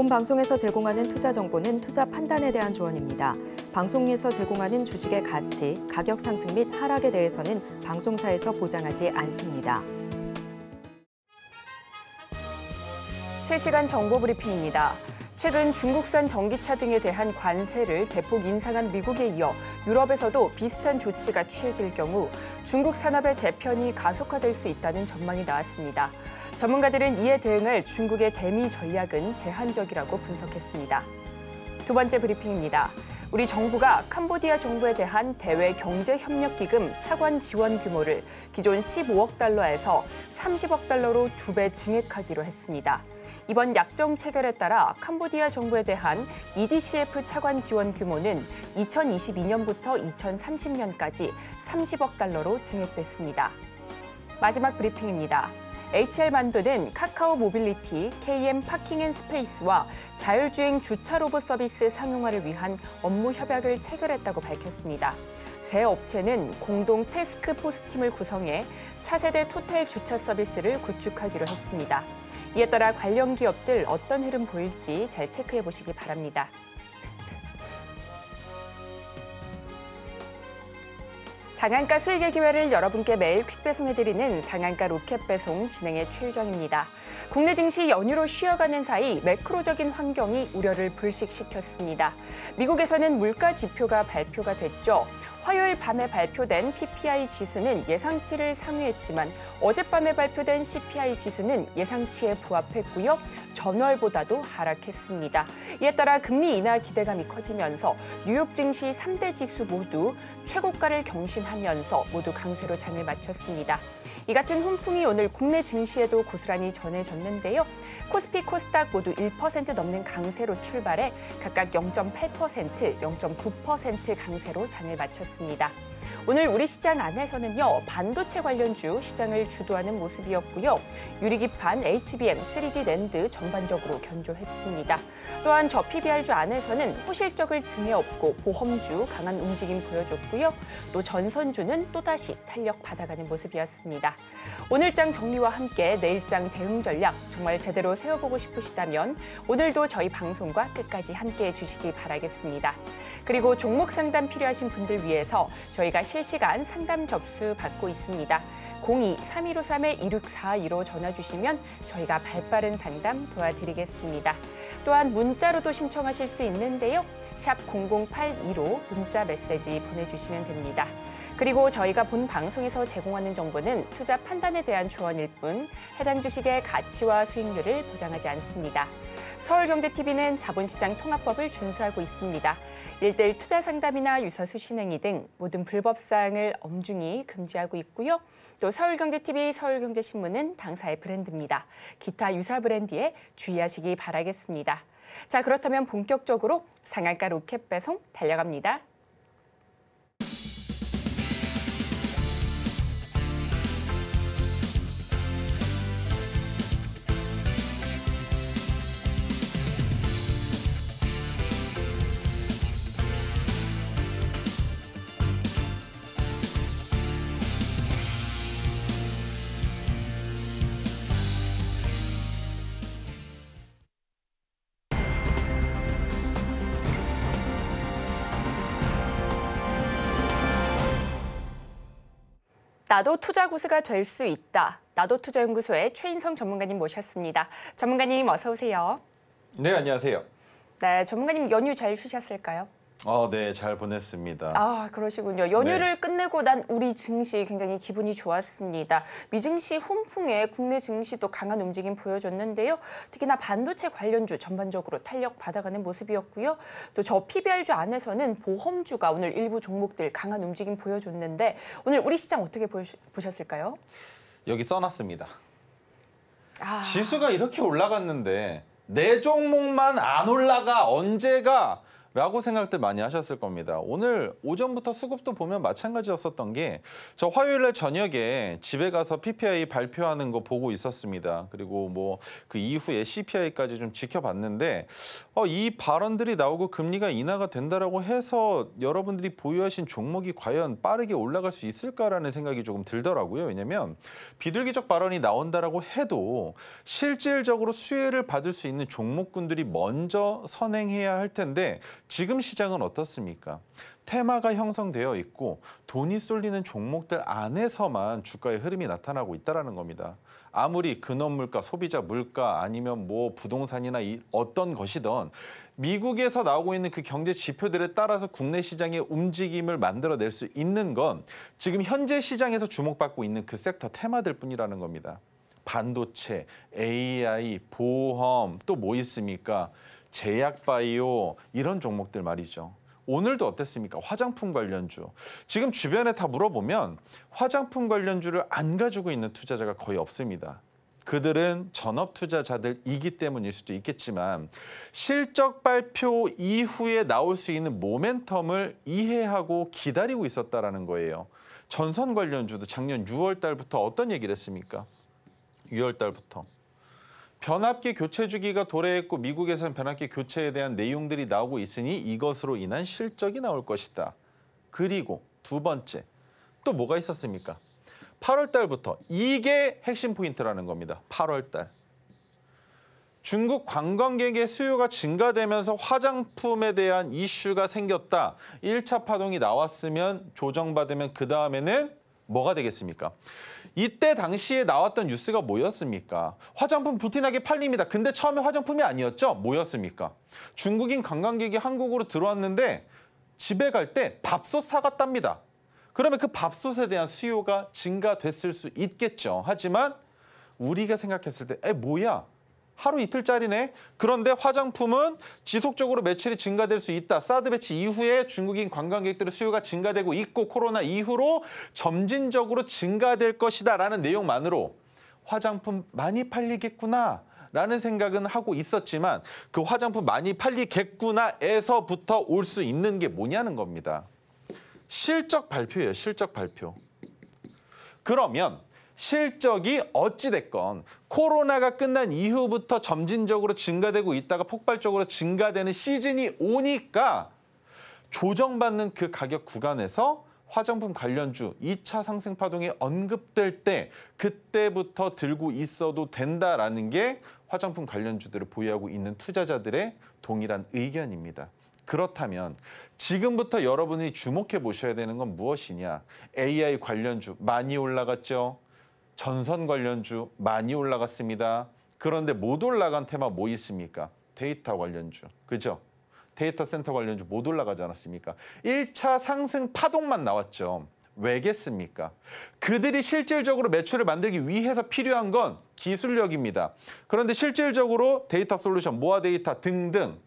본 방송에서 제공하는 투자 정보는 투자 판단에 대한 조언입니다. 방송에서 제공하는 주식의 가치, 가격 상승 및 하락에 대해서는 방송사에서 보장하지 않습니다. 실시간 정보 브리핑입니다. 최근 중국산 전기차 등에 대한 관세를 대폭 인상한 미국에 이어 유럽에서도 비슷한 조치가 취해질 경우 중국 산업의 재편이 가속화될 수 있다는 전망이 나왔습니다. 전문가들은 이에 대응할 중국의 대미 전략은 제한적이라고 분석했습니다. 두 번째 브리핑입니다. 우리 정부가 캄보디아 정부에 대한 대외 경제협력기금 차관 지원 규모를 기존 15억 달러에서 30억 달러로 2배 증액하기로 했습니다. 이번 약정 체결에 따라 캄보디아 정부에 대한 EDCF 차관 지원 규모는 2022년부터 2030년까지 30억 달러로 증액됐습니다. 마지막 브리핑입니다. HL만두는 카카오 모빌리티, KM 파킹앤스페이스와 자율주행 주차 로봇 서비스 상용화를 위한 업무 협약을 체결했다고 밝혔습니다. 세 업체는 공동 태스크포스팀을 구성해 차세대 토탈 주차 서비스를 구축하기로 했습니다. 이에 따라 관련 기업들 어떤 흐름 보일지 잘 체크해 보시기 바랍니다. 상한가 수익의 기회를 여러분께 매일 퀵 배송해드리는 상한가 로켓 배송 진행의 최유정입니다. 국내 증시 연휴로 쉬어가는 사이 매크로적인 환경이 우려를 불식시켰습니다. 미국에서는 물가 지표가 발표가 됐죠. 화요일 밤에 발표된 PPI 지수는 예상치를 상회했지만 어젯밤에 발표된 CPI 지수는 예상치에 부합했고요. 전월보다도 하락했습니다. 이에 따라 금리 인하 기대감이 커지면서 뉴욕 증시 3대 지수 모두 최고가를 경신하면서 모두 강세로 장을 마쳤습니다. 이 같은 훈풍이 오늘 국내 증시에도 고스란히 전해졌는데요. 코스피, 코스닥 모두 1% 넘는 강세로 출발해 각각 0.8%, 0.9% 강세로 장을 마쳤습니다. 오늘 우리 시장 안에서는요, 반도체 관련주 시장을 주도하는 모습이었고요. 유리기판, HBM, 3D 랜드 전반적으로 견조했습니다. 또한 저 PBR주 안에서는 호실적을 등에 업고 보험주 강한 움직임 보여줬고요. 또 전선주는 또다시 탄력 받아가는 모습이었습니다. 오늘장 정리와 함께 내일장 대응 전략 정말 제대로 세워보고 싶으시다면 오늘도 저희 방송과 끝까지 함께해 주시기 바라겠습니다. 그리고 종목 상담 필요하신 분들 위해서 저희가 실시간 상담 접수 받고 있습니다. 02-3153-2642로 전화 주시면 저희가 발빠른 상담 도와드리겠습니다. 또한 문자로도 신청하실 수 있는데요. 샵 0082로 문자 메시지 보내주시면 됩니다. 그리고 저희가 본 방송에서 제공하는 정보는 투자 판단에 대한 조언일 뿐 해당 주식의 가치와 수익률을 보장하지 않습니다. 서울경제TV는 자본시장 통합법을 준수하고 있습니다. 1:1 투자 상담이나 유서 수신행위 등 모든 불법 사항을 엄중히 금지하고 있고요. 또 서울경제TV, 서울경제신문은 당사의 브랜드입니다. 기타 유사 브랜드에 주의하시기 바라겠습니다. 자, 그렇다면 본격적으로 상한가 로켓 배송 달려갑니다. 나도 투자 고수가 될 수 있다. 나도투자연구소의 최인성 전문가님 모셨습니다. 전문가님 어서 오세요. 네, 안녕하세요. 네, 전문가님 연휴 잘 쉬셨을까요? 네, 잘 보냈습니다. 아, 그러시군요. 연휴를 끝내고 난 우리 증시 굉장히 기분이 좋았습니다. 미증시 훈풍에 국내 증시도 강한 움직임 보여줬는데요. 특히나 반도체 관련주 전반적으로 탄력 받아가는 모습이었고요. 또 저 PBR주 안에서는 보험주가 오늘 일부 종목들 강한 움직임 보여줬는데 오늘 우리 시장 어떻게 보셨을까요? 여기 써놨습니다. 지수가 이렇게 올라갔는데 내 종목만 안 올라가 언제가 라고 생각들 많이 하셨을 겁니다. 오늘 오전부터 수급도 보면 마찬가지였었던 게 저 화요일날 저녁에 집에 가서 PPI 발표하는 거 보고 있었습니다. 그리고 뭐 그 이후에 CPI까지 좀 지켜봤는데 이 발언들이 나오고 금리가 인하가 된다라고 해서 여러분들이 보유하신 종목이 과연 빠르게 올라갈 수 있을까라는 생각이 조금 들더라고요. 왜냐면 비둘기적 발언이 나온다라고 해도 실질적으로 수혜를 받을 수 있는 종목군들이 먼저 선행해야 할 텐데 지금 시장은 어떻습니까? 테마가 형성되어 있고 돈이 쏠리는 종목들 안에서만 주가의 흐름이 나타나고 있다는 겁니다. 아무리 근원물가, 소비자 물가 아니면 뭐 부동산이나 어떤 것이든 미국에서 나오고 있는 그 경제 지표들에 따라서 국내 시장의 움직임을 만들어낼 수 있는 건 지금 현재 시장에서 주목받고 있는 그 섹터 테마들 뿐이라는 겁니다. 반도체, AI, 보험, 또 뭐 있습니까? 제약바이오 이런 종목들 말이죠. 오늘도 어땠습니까? 화장품 관련주. 지금 주변에 다 물어보면 화장품 관련주를 안 가지고 있는 투자자가 거의 없습니다. 그들은 전업 투자자들이기 때문일 수도 있겠지만 실적 발표 이후에 나올 수 있는 모멘텀을 이해하고 기다리고 있었다는 거예요. 전선 관련주도 작년 6월 달부터 어떤 얘기를 했습니까? 6월 달부터. 변압기 교체 주기가 도래했고 미국에서는 변압기 교체에 대한 내용들이 나오고 있으니 이것으로 인한 실적이 나올 것이다. 그리고 두 번째, 또 뭐가 있었습니까? 8월 달부터 이게 핵심 포인트라는 겁니다. 8월 달. 중국 관광객의 수요가 증가되면서 화장품에 대한 이슈가 생겼다. 1차 파동이 나왔으면 조정받으면 그 다음에는 뭐가 되겠습니까? 이때 당시에 나왔던 뉴스가 뭐였습니까? 화장품 부티나게 팔립니다. 근데 처음에 화장품이 아니었죠? 뭐였습니까? 중국인 관광객이 한국으로 들어왔는데 집에 갈 때 밥솥 사갔답니다. 그러면 그 밥솥에 대한 수요가 증가됐을 수 있겠죠. 하지만 우리가 생각했을 때 뭐야? 하루 이틀짜리네. 그런데 화장품은 지속적으로 매출이 증가될 수 있다. 사드 배치 이후에 중국인 관광객들의 수요가 증가되고 있고 코로나 이후로 점진적으로 증가될 것이다 라는 내용만으로 화장품 많이 팔리겠구나 라는 생각은 하고 있었지만 그 화장품 많이 팔리겠구나에서부터 올 수 있는 게 뭐냐는 겁니다. 실적 발표예요. 실적 발표. 그러면 실적이 어찌됐건 코로나가 끝난 이후부터 점진적으로 증가되고 있다가 폭발적으로 증가되는 시즌이 오니까 조정받는 그 가격 구간에서 화장품 관련주 2차 상승 파동이 언급될 때 그때부터 들고 있어도 된다라는 게 화장품 관련주들을 보유하고 있는 투자자들의 동일한 의견입니다. 그렇다면 지금부터 여러분이 주목해 보셔야 되는 건 무엇이냐? AI 관련주 많이 올라갔죠. 전선 관련주 많이 올라갔습니다. 그런데 못 올라간 테마 뭐 있습니까? 데이터 관련주, 그죠? 데이터 센터 관련주 못 올라가지 않았습니까? 1차 상승 파동만 나왔죠. 왜겠습니까? 그들이 실질적으로 매출을 만들기 위해서 필요한 건 기술력입니다. 그런데 실질적으로 데이터 솔루션, 모아 데이터 등등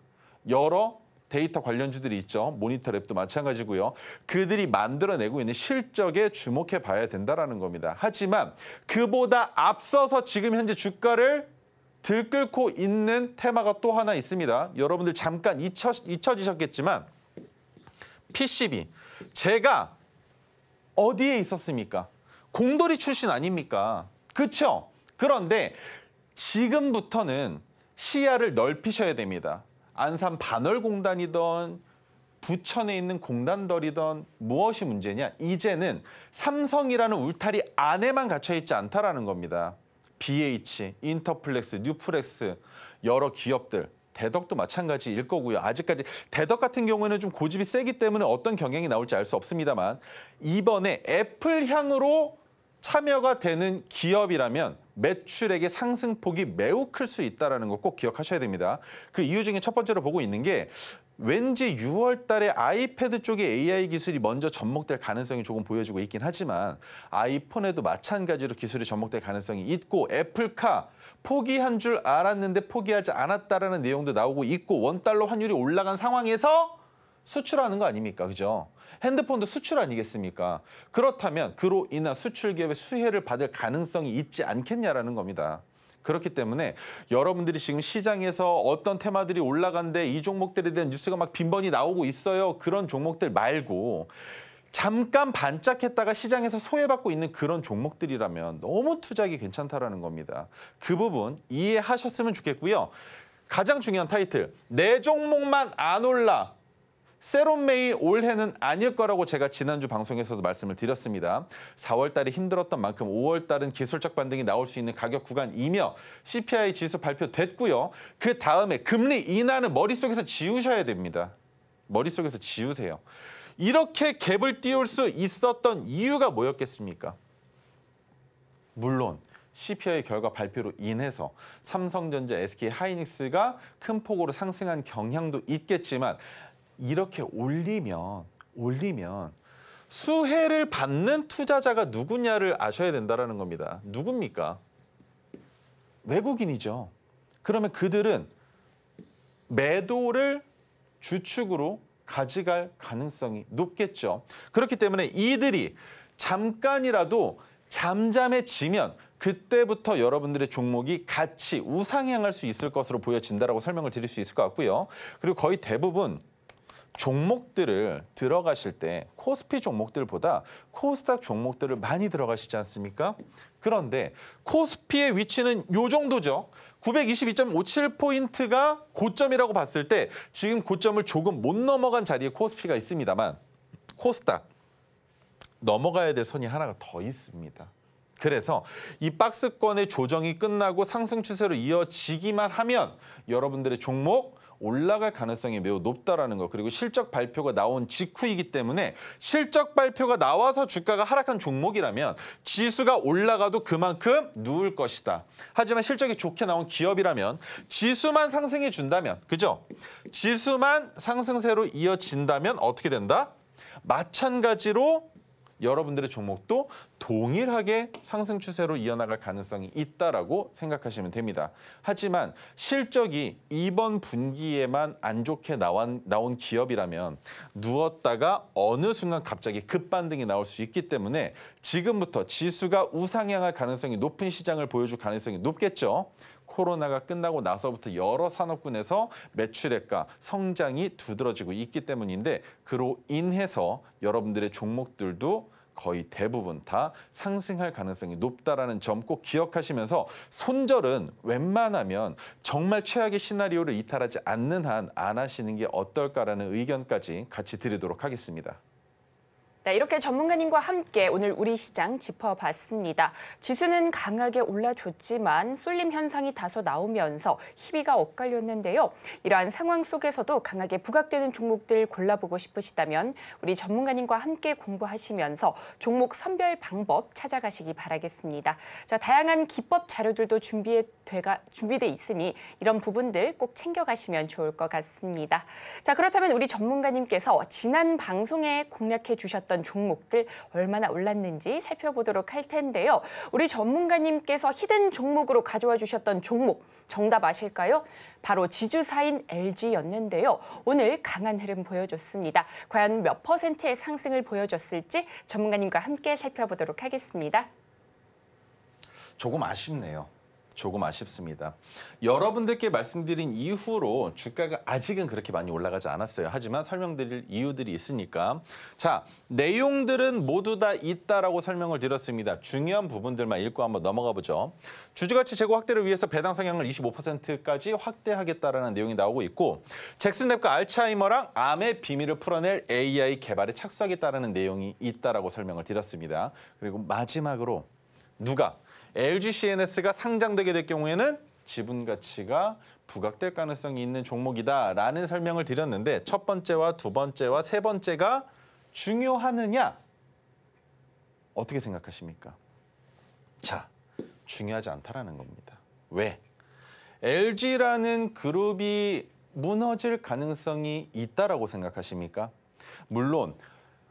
여러 데이터 관련주들이 있죠. 모니터랩도 마찬가지고요. 그들이 만들어내고 있는 실적에 주목해 봐야 된다는 겁니다. 하지만 그보다 앞서서 지금 현재 주가를 들끓고 있는 테마가 또 하나 있습니다. 여러분들 잠깐 잊혀지셨겠지만 PCB. 제가 어디에 있었습니까? 공돌이 출신 아닙니까? 그렇죠? 그런데 지금부터는 시야를 넓히셔야 됩니다. 안산 반월공단이던 부천에 있는 공단덜이던 무엇이 문제냐? 이제는 삼성이라는 울타리 안에만 갇혀있지 않다라는 겁니다. BH, 인터플렉스, 뉴플렉스 여러 기업들, 대덕도 마찬가지일 거고요. 아직까지 대덕 같은 경우에는 좀 고집이 세기 때문에 어떤 경향이 나올지 알 수 없습니다만 이번에 애플향으로 참여가 되는 기업이라면 매출액의 상승폭이 매우 클 수 있다는 거 꼭 기억하셔야 됩니다. 그 이유 중에 첫 번째로 보고 있는 게 왠지 6월 달에 아이패드 쪽에 AI 기술이 먼저 접목될 가능성이 조금 보여지고 있긴 하지만 아이폰에도 마찬가지로 기술이 접목될 가능성이 있고 애플카 포기한 줄 알았는데 포기하지 않았다라는 내용도 나오고 있고 원달러 환율이 올라간 상황에서 수출하는 거 아닙니까? 그죠? 핸드폰도 수출 아니겠습니까? 그렇다면 그로 인한 수출 기업의 수혜를 받을 가능성이 있지 않겠냐라는 겁니다. 그렇기 때문에 여러분들이 지금 시장에서 어떤 테마들이 올라간데 이 종목들에 대한 뉴스가 막 빈번히 나오고 있어요. 그런 종목들 말고 잠깐 반짝했다가 시장에서 소외받고 있는 그런 종목들이라면 너무 투자하기 괜찮다라는 겁니다. 그 부분 이해하셨으면 좋겠고요. 가장 중요한 타이틀, 내 종목만 안 올라. 세롬메이 올해는 아닐 거라고 제가 지난주 방송에서도 말씀을 드렸습니다. 4월 달에 힘들었던 만큼 5월 달은 기술적 반등이 나올 수 있는 가격 구간이며 CPI 지수 발표됐고요. 그 다음에 금리 인하는 머릿속에서 지우셔야 됩니다. 머릿속에서 지우세요. 이렇게 갭을 띄울 수 있었던 이유가 뭐였겠습니까? 물론 CPI 결과 발표로 인해서 삼성전자, SK하이닉스가 큰 폭으로 상승한 경향도 있겠지만 이렇게 올리면 수혜를 받는 투자자가 누구냐를 아셔야 된다는 겁니다. 누굽니까? 외국인이죠. 그러면 그들은 매도를 주축으로 가져갈 가능성이 높겠죠. 그렇기 때문에 이들이 잠깐이라도 잠잠해지면 그때부터 여러분들의 종목이 같이 우상향할 수 있을 것으로 보여진다라고 설명을 드릴 수 있을 것 같고요. 그리고 거의 대부분 종목들을 들어가실 때 코스피 종목들보다 코스닥 종목들을 많이 들어가시지 않습니까? 그런데 코스피의 위치는 요 정도죠. 922.57포인트가 고점이라고 봤을 때 지금 고점을 조금 못 넘어간 자리에 코스피가 있습니다만 코스닥 넘어가야 될 선이 하나가 더 있습니다. 그래서 이 박스권의 조정이 끝나고 상승 추세로 이어지기만 하면 여러분들의 종목 올라갈 가능성이 매우 높다라는 거. 그리고 실적 발표가 나온 직후이기 때문에 실적 발표가 나와서 주가가 하락한 종목이라면 지수가 올라가도 그만큼 누울 것이다. 하지만 실적이 좋게 나온 기업이라면 지수만 상승해 준다면, 그죠? 지수만 상승세로 이어진다면 어떻게 된다? 마찬가지로 여러분들의 종목도 동일하게 상승 추세로 이어나갈 가능성이 있다라고 생각하시면 됩니다. 하지만 실적이 이번 분기에만 안 좋게 나온 기업이라면 누웠다가 어느 순간 갑자기 급반등이 나올 수 있기 때문에 지금부터 지수가 우상향할 가능성이 높은 시장을 보여줄 가능성이 높겠죠. 코로나가 끝나고 나서부터 여러 산업군에서 매출액과 성장이 두드러지고 있기 때문인데 그로 인해서 여러분들의 종목들도 거의 대부분 다 상승할 가능성이 높다라는 점 꼭 기억하시면서 손절은 웬만하면 정말 최악의 시나리오를 이탈하지 않는 한 안 하시는 게 어떨까라는 의견까지 같이 드리도록 하겠습니다. 네, 이렇게 전문가님과 함께 오늘 우리 시장 짚어봤습니다. 지수는 강하게 올라줬지만 쏠림 현상이 다소 나오면서 희비가 엇갈렸는데요. 이러한 상황 속에서도 강하게 부각되는 종목들 골라보고 싶으시다면 우리 전문가님과 함께 공부하시면서 종목 선별 방법 찾아가시기 바라겠습니다. 자, 다양한 기법 자료들도 준비돼 있으니 이런 부분들 꼭 챙겨가시면 좋을 것 같습니다. 자, 그렇다면 우리 전문가님께서 지난 방송에 공략해 주셨던 종목들 얼마나 올랐는지 살펴보도록 할 텐데요. 우리 전문가님께서 히든 종목으로 가져와 주셨던 종목 정답 아실까요? 바로 지주사인 LG였는데요. 오늘 강한 흐름 보여줬습니다. 과연 몇 %의 상승을 보여줬을지 전문가님과 함께 살펴보도록 하겠습니다. 조금 아쉽네요. 조금 아쉽습니다. 여러분들께 말씀드린 이후로 주가가 아직은 그렇게 많이 올라가지 않았어요. 하지만 설명드릴 이유들이 있으니까. 자, 내용들은 모두 다 있다라고 설명을 드렸습니다. 중요한 부분들만 읽고 한번 넘어가 보죠. 주주가치 재고 확대를 위해서 배당 성향을 25%까지 확대하겠다라는 내용이 나오고 있고 잭슨랩과 알츠하이머랑 암의 비밀을 풀어낼 AI 개발에 착수하겠다라는 내용이 있다라고 설명을 드렸습니다. 그리고 마지막으로 누가 LG CNS가 상장되게 될 경우에는 지분 가치가 부각될 가능성이 있는 종목이다라는 설명을 드렸는데 첫 번째와 두 번째와 세 번째가 중요하느냐? 어떻게 생각하십니까? 자, 중요하지 않다라는 겁니다. 왜? LG라는 그룹이 무너질 가능성이 있다라고 생각하십니까? 물론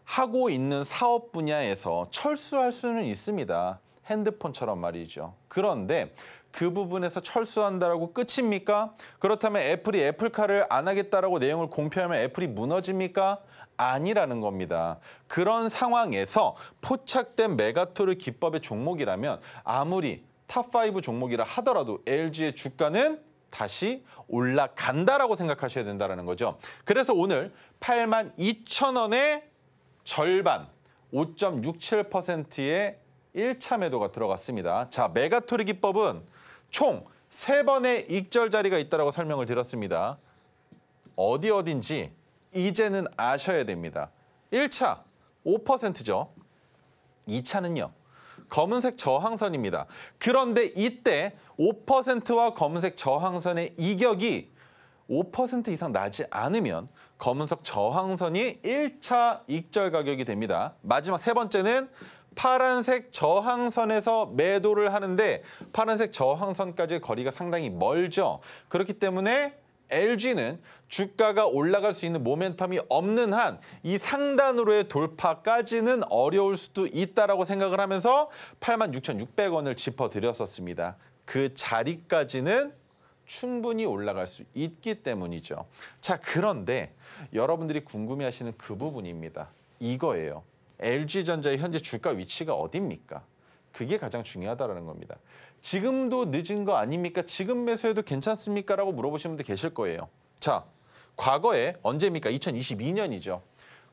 하고 있는 사업 분야에서 철수할 수는 있습니다. 핸드폰처럼 말이죠. 그런데 그 부분에서 철수한다라고 끝입니까? 그렇다면 애플이 애플카를 안 하겠다라고 내용을 공표하면 애플이 무너집니까? 아니라는 겁니다. 그런 상황에서 포착된 메가토르 기법의 종목이라면 아무리 탑5 종목이라 하더라도 LG의 주가는 다시 올라간다라고 생각하셔야 된다는 거죠. 그래서 오늘 82,000원의 절반, 5.67%의 1차 매도가 들어갔습니다. 자, 메가토리 기법은 총 3번의 익절 자리가 있다고 설명을 드렸습니다. 어딘지 이제는 아셔야 됩니다. 1차 5%죠. 2차는요. 검은색 저항선입니다. 그런데 이때 5%와 검은색 저항선의 이격이 5% 이상 나지 않으면 검은색 저항선이 1차 익절 가격이 됩니다. 마지막 세 번째는 파란색 저항선에서 매도를 하는데 파란색 저항선까지의 거리가 상당히 멀죠. 그렇기 때문에 LG는 주가가 올라갈 수 있는 모멘텀이 없는 한 이 상단으로의 돌파까지는 어려울 수도 있다라고 생각을 하면서 86,600원을 짚어드렸었습니다. 그 자리까지는 충분히 올라갈 수 있기 때문이죠. 자, 그런데 여러분들이 궁금해하시는 그 부분입니다. 이거예요. LG전자의 현재 주가 위치가 어디입니까? 그게 가장 중요하다는 겁니다. 지금도 늦은 거 아닙니까? 지금 매수해도 괜찮습니까? 라고 물어보시는 분들 계실 거예요. 자, 과거에 언제입니까? 2022년이죠.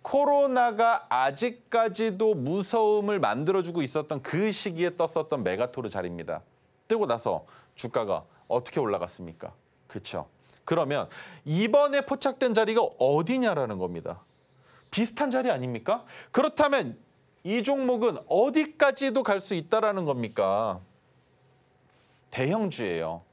코로나가 아직까지도 무서움을 만들어주고 있었던 그 시기에 떴었던 메가토르 자리입니다. 뜨고 나서 주가가 어떻게 올라갔습니까? 그렇죠. 그러면 이번에 포착된 자리가 어디냐라는 겁니다. 비슷한 자리 아닙니까? 그렇다면 이 종목은 어디까지도 갈 수 있다라는 겁니까? 대형주예요.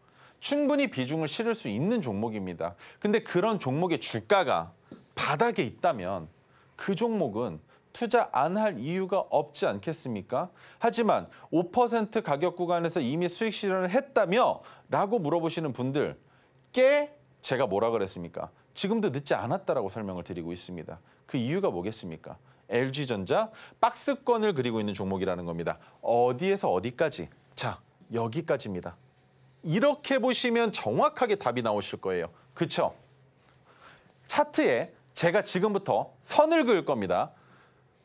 충분히 비중을 실을 수 있는 종목입니다. 근데 그런 종목의 주가가 바닥에 있다면 그 종목은 투자 안 할 이유가 없지 않겠습니까? 하지만 5% 가격 구간에서 이미 수익 실현을 했다며? 라고 물어보시는 분들께 제가 뭐라 그랬습니까? 지금도 늦지 않았다라고 설명을 드리고 있습니다. 그 이유가 뭐겠습니까? LG전자 박스권을 그리고 있는 종목이라는 겁니다. 어디에서 어디까지? 자, 여기까지입니다. 이렇게 보시면 정확하게 답이 나오실 거예요. 그렇죠? 차트에 제가 지금부터 선을 그을 겁니다.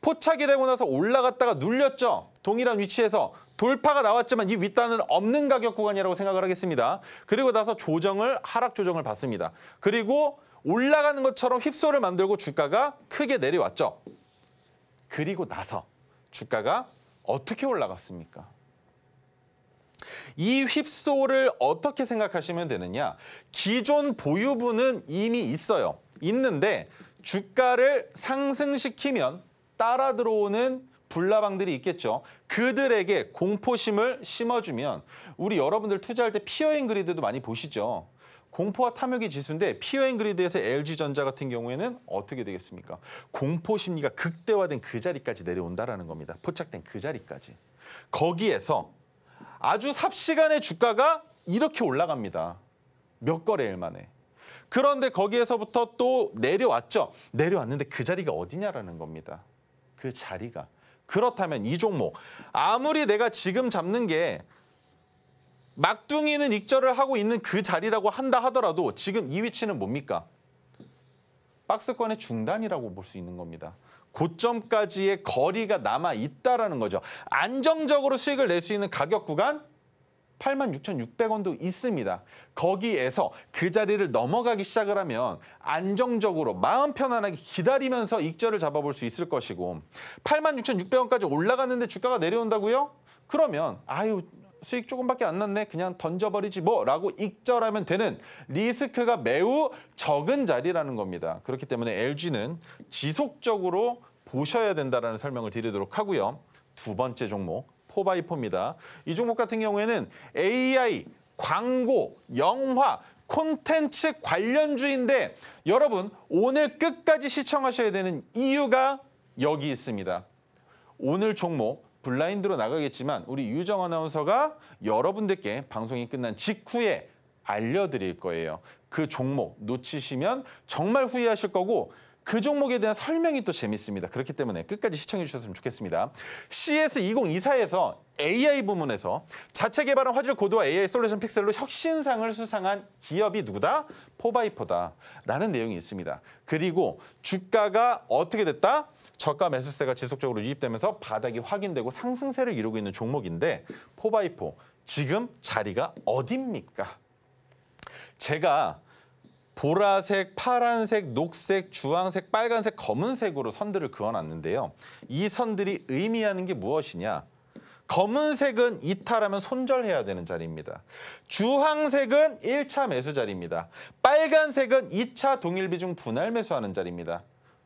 포착이 되고 나서 올라갔다가 눌렸죠. 동일한 위치에서 돌파가 나왔지만 이 윗단은 없는 가격 구간이라고 생각을 하겠습니다. 그리고 나서 하락 조정을 받습니다. 그리고 올라가는 것처럼 휩소를 만들고 주가가 크게 내려왔죠. 그리고 나서 주가가 어떻게 올라갔습니까? 이 휩소를 어떻게 생각하시면 되느냐? 기존 보유분은 이미 있어요. 있는데 주가를 상승시키면 따라 들어오는 불나방들이 있겠죠. 그들에게 공포심을 심어주면 우리 여러분들 투자할 때 피어앤그리드도 많이 보시죠. 공포와 탐욕의 지수인데 피어앤그리드에서 LG전자 같은 경우에는 어떻게 되겠습니까? 공포 심리가 극대화된 그 자리까지 내려온다라는 겁니다. 포착된 그 자리까지. 거기에서 아주 삽시간에 주가가 이렇게 올라갑니다. 몇 거래일 만에. 그런데 거기에서부터 또 내려왔죠. 내려왔는데 그 자리가 어디냐라는 겁니다. 그 자리가. 그렇다면 이 종목 아무리 내가 지금 잡는 게 막둥이는 익절을 하고 있는 그 자리라고 한다 하더라도 지금 이 위치는 뭡니까? 박스권의 중단이라고 볼 수 있는 겁니다. 고점까지의 거리가 남아있다라는 거죠. 안정적으로 수익을 낼 수 있는 가격 구간 86,600원도 있습니다. 거기에서 그 자리를 넘어가기 시작을 하면 안정적으로 마음 편안하게 기다리면서 익절을 잡아볼 수 있을 것이고 86,600원까지 올라갔는데 주가가 내려온다고요? 그러면 아유 수익 조금밖에 안 났네. 그냥 던져버리지 뭐 라고 익절하면 되는 리스크가 매우 적은 자리라는 겁니다. 그렇기 때문에 LG는 지속적으로 보셔야 된다는 설명을 드리도록 하고요. 두 번째 종목 포바이포입니다. 이 종목 같은 경우에는 AI, 광고, 영화, 콘텐츠 관련주인데 여러분 오늘 끝까지 시청하셔야 되는 이유가 여기 있습니다. 오늘 종목 블라인드로 나가겠지만 우리 유정 아나운서가 여러분들께 방송이 끝난 직후에 알려드릴 거예요. 그 종목 놓치시면 정말 후회하실 거고 그 종목에 대한 설명이 또 재밌습니다. 그렇기 때문에 끝까지 시청해 주셨으면 좋겠습니다. CS2024에서 AI 부문에서 자체 개발한 화질 고도화 AI 솔루션 픽셀로 혁신상을 수상한 기업이 누구다? 포바이포다라는 내용이 있습니다. 그리고 주가가 어떻게 됐다? 저가 매수세가 지속적으로 유입되면서 바닥이 확인되고 상승세를 이루고 있는 종목인데 포바이포 지금 자리가 어딥니까? 제가 보라색, 파란색, 녹색, 주황색, 빨간색, 검은색으로 선들을 그어놨는데요. 이 선들이 의미하는 게 무엇이냐? 검은색은 이탈하면 손절해야 되는 자리입니다. 주황색은 1차 매수 자리입니다. 빨간색은 2차 동일 비중 분할 매수하는 자리입니다.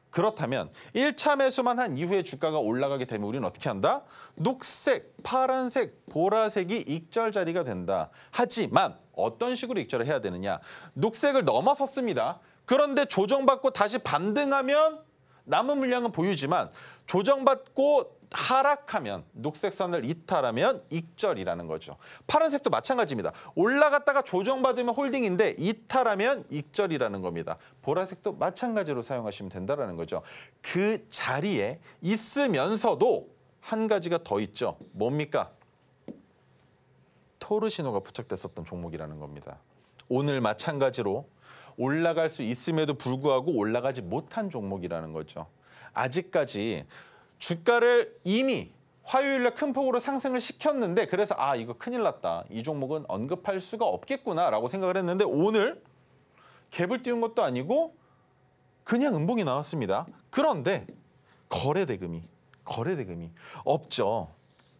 그렇다면 1차 매수만 한 이후에 주가가 올라가게 되면 우리는 어떻게 한다? 녹색, 파란색, 보라색이 익절 자리가 된다. 하지만 어떤 식으로 익절을 해야 되느냐? 녹색을 넘어섰습니다. 그런데 조정받고 다시 반등하면 남은 물량은 보유지만 조정받고 하락하면 녹색 선을 이탈하면 익절이라는 거죠. 파란색도 마찬가지입니다. 올라갔다가 조정받으면 홀딩인데 이탈하면 익절이라는 겁니다. 보라색도 마찬가지로 사용하시면 된다는 거죠. 그 자리에 있으면서도 한 가지가 더 있죠. 뭡니까? 토르 신호가 포착됐었던 종목이라는 겁니다. 오늘 마찬가지로 올라갈 수 있음에도 불구하고 올라가지 못한 종목이라는 거죠. 아직까지 주가를 이미 화요일에 큰 폭으로 상승을 시켰는데 그래서 이거 큰일 났다. 이 종목은 언급할 수가 없겠구나라고 생각을 했는데 오늘 갭을 띄운 것도 아니고 그냥 음봉이 나왔습니다. 그런데 거래 대금이 없죠.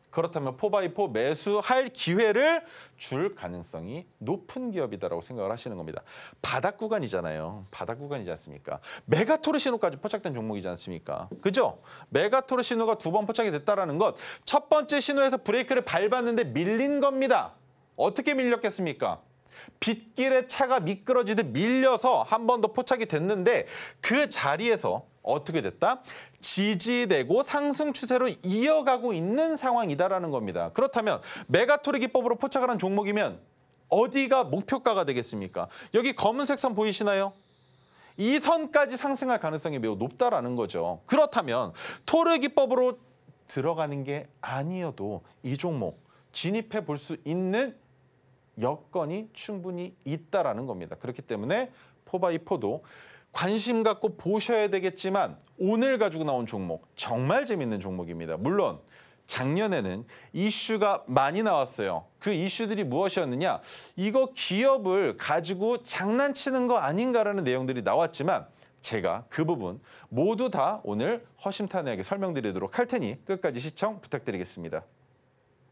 그렇다면 4x4 매수할 기회를 줄 가능성이 높은 기업이다라고 생각을 하시는 겁니다. 바닥 구간이잖아요. 바닥 구간이지 않습니까? 메가토르 신호까지 포착된 종목이지 않습니까? 그죠? 메가토르 신호가 2번 포착이 됐다라는 것. 첫 번째 신호에서 브레이크를 밟았는데 밀린 겁니다. 어떻게 밀렸겠습니까? 빗길에 차가 미끄러지듯 밀려서 한 번 더 포착이 됐는데 그 자리에서 어떻게 됐다? 지지되고 상승 추세로 이어가고 있는 상황이다라는 겁니다. 그렇다면 메가토르 기법으로 포착을 한 종목이면 어디가 목표가가 되겠습니까? 여기 검은색 선 보이시나요? 이 선까지 상승할 가능성이 매우 높다라는 거죠. 그렇다면 토르 기법으로 들어가는 게 아니어도 이 종목 진입해 볼 수 있는 여건이 충분히 있다라는 겁니다. 그렇기 때문에 4x4도 관심 갖고 보셔야 되겠지만 오늘 가지고 나온 종목 정말 재밌는 종목입니다. 물론 작년에는 이슈가 많이 나왔어요. 그 이슈들이 무엇이었느냐? 이거 기업을 가지고 장난치는 거 아닌가라는 내용들이 나왔지만 제가 그 부분 모두 다 오늘 허심탄회하게 설명드리도록 할 테니 끝까지 시청 부탁드리겠습니다.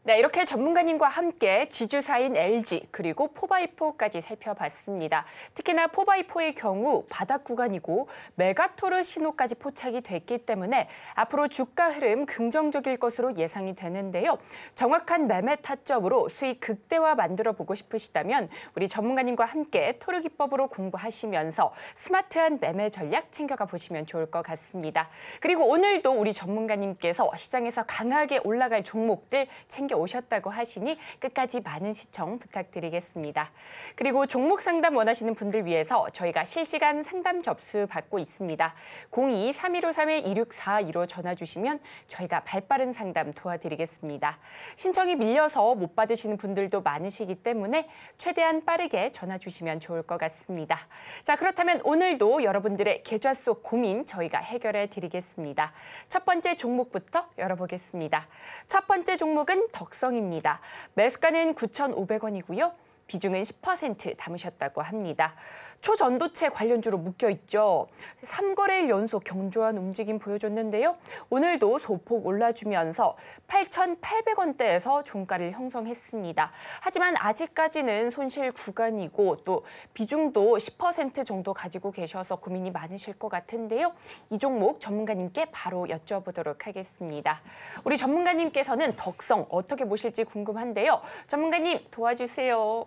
네, 이렇게 전문가님과 함께 지주사인 LG 그리고 4x4까지 살펴봤습니다. 특히나 4x4의 경우 바닥 구간이고 메가토르 신호까지 포착이 됐기 때문에 앞으로 주가 흐름 긍정적일 것으로 예상이 되는데요. 정확한 매매 타점으로 수익 극대화 만들어 보고 싶으시다면 우리 전문가님과 함께 토르 기법으로 공부하시면서 스마트한 매매 전략 챙겨가 보시면 좋을 것 같습니다. 그리고 오늘도 우리 전문가님께서 시장에서 강하게 올라갈 종목들 챙겨 오셨다고 하시니 끝까지 많은 시청 부탁드리겠습니다. 그리고 종목 상담 원하시는 분들 위해서 저희가 실시간 상담 접수 받고 있습니다. 02-3153-2642로 전화 주시면 저희가 발빠른 상담 도와드리겠습니다. 신청이 밀려서 못 받으시는 분들도 많으시기 때문에 최대한 빠르게 전화 주시면 좋을 것 같습니다. 자, 그렇다면 오늘도 여러분들의 계좌 속 고민 저희가 해결해 드리겠습니다. 첫 번째 종목부터 열어보겠습니다. 첫 번째 종목은 덕성입니다. 매수가는 9,500원이고요. 비중은 10% 담으셨다고 합니다. 초전도체 관련주로 묶여있죠. 3거래일 연속 견조한 움직임 보여줬는데요. 오늘도 소폭 올라주면서 8,800원대에서 종가를 형성했습니다. 하지만 아직까지는 손실 구간이고 또 비중도 10% 정도 가지고 계셔서 고민이 많으실 것 같은데요. 이 종목 전문가님께 바로 여쭤보도록 하겠습니다. 우리 전문가님께서는 덕성 어떻게 보실지 궁금한데요. 전문가님 도와주세요.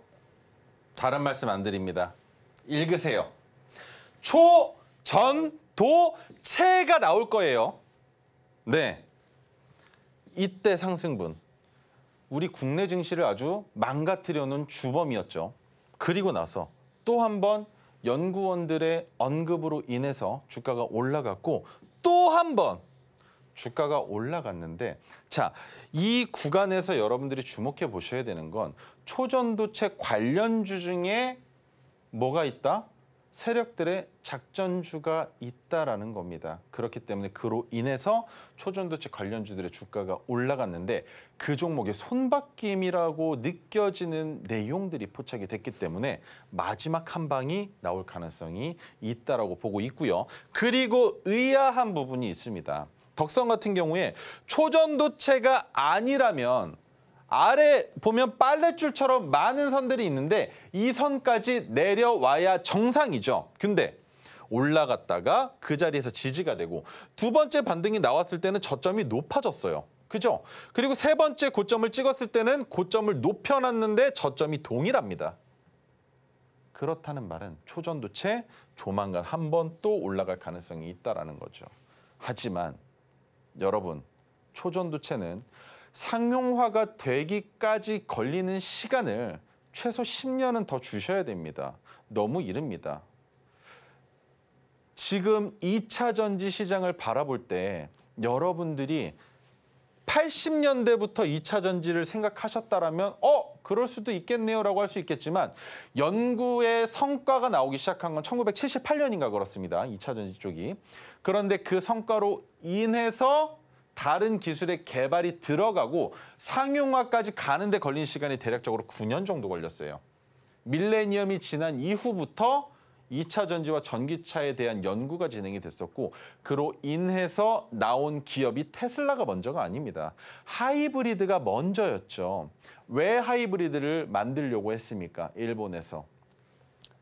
다른 말씀 안 드립니다. 읽으세요. 초전도체가 나올 거예요. 네. 이때 상승분. 우리 국내 증시를 아주 망가뜨려 놓은 주범이었죠. 그리고 나서 또 한 번 연구원들의 언급으로 인해서 주가가 올라갔고 또 한 번 주가가 올라갔는데 자, 이 구간에서 여러분들이 주목해 보셔야 되는 건 초전도체 관련주 중에 뭐가 있다? 세력들의 작전주가 있다라는 겁니다. 그렇기 때문에 그로 인해서 초전도체 관련주들의 주가가 올라갔는데 그 종목의 손바뀜이라고 느껴지는 내용들이 포착이 됐기 때문에 마지막 한 방이 나올 가능성이 있다라고 보고 있고요. 그리고 의아한 부분이 있습니다. 덕성 같은 경우에 초전도체가 아니라면 아래 보면 빨랫줄처럼 많은 선들이 있는데 이 선까지 내려와야 정상이죠. 근데 올라갔다가 그 자리에서 지지가 되고 두 번째 반등이 나왔을 때는 저점이 높아졌어요. 그죠? 그리고 세 번째 고점을 찍었을 때는 고점을 높여놨는데 저점이 동일합니다. 그렇다는 말은 초전도체 조만간 한 번 또 올라갈 가능성이 있다라는 거죠. 하지만 여러분, 초전도체는 상용화가 되기까지 걸리는 시간을 최소 10년은 더 주셔야 됩니다. 너무 이릅니다. 지금 2차 전지 시장을 바라볼 때 여러분들이 80년대부터 2차 전지를 생각하셨다라면 그럴 수도 있겠네요라고 할 수 있겠지만 연구의 성과가 나오기 시작한 건 1978년인가 그렇습니다. 2차 전지 쪽이. 그런데 그 성과로 인해서 다른 기술의 개발이 들어가고 상용화까지 가는데 걸린 시간이 대략적으로 9년 정도 걸렸어요. 밀레니엄이 지난 이후부터 2차 전지와 전기차에 대한 연구가 진행이 됐었고 그로 인해서 나온 기업이 테슬라가 먼저가 아닙니다. 하이브리드가 먼저였죠. 왜 하이브리드를 만들려고 했습니까? 일본에서.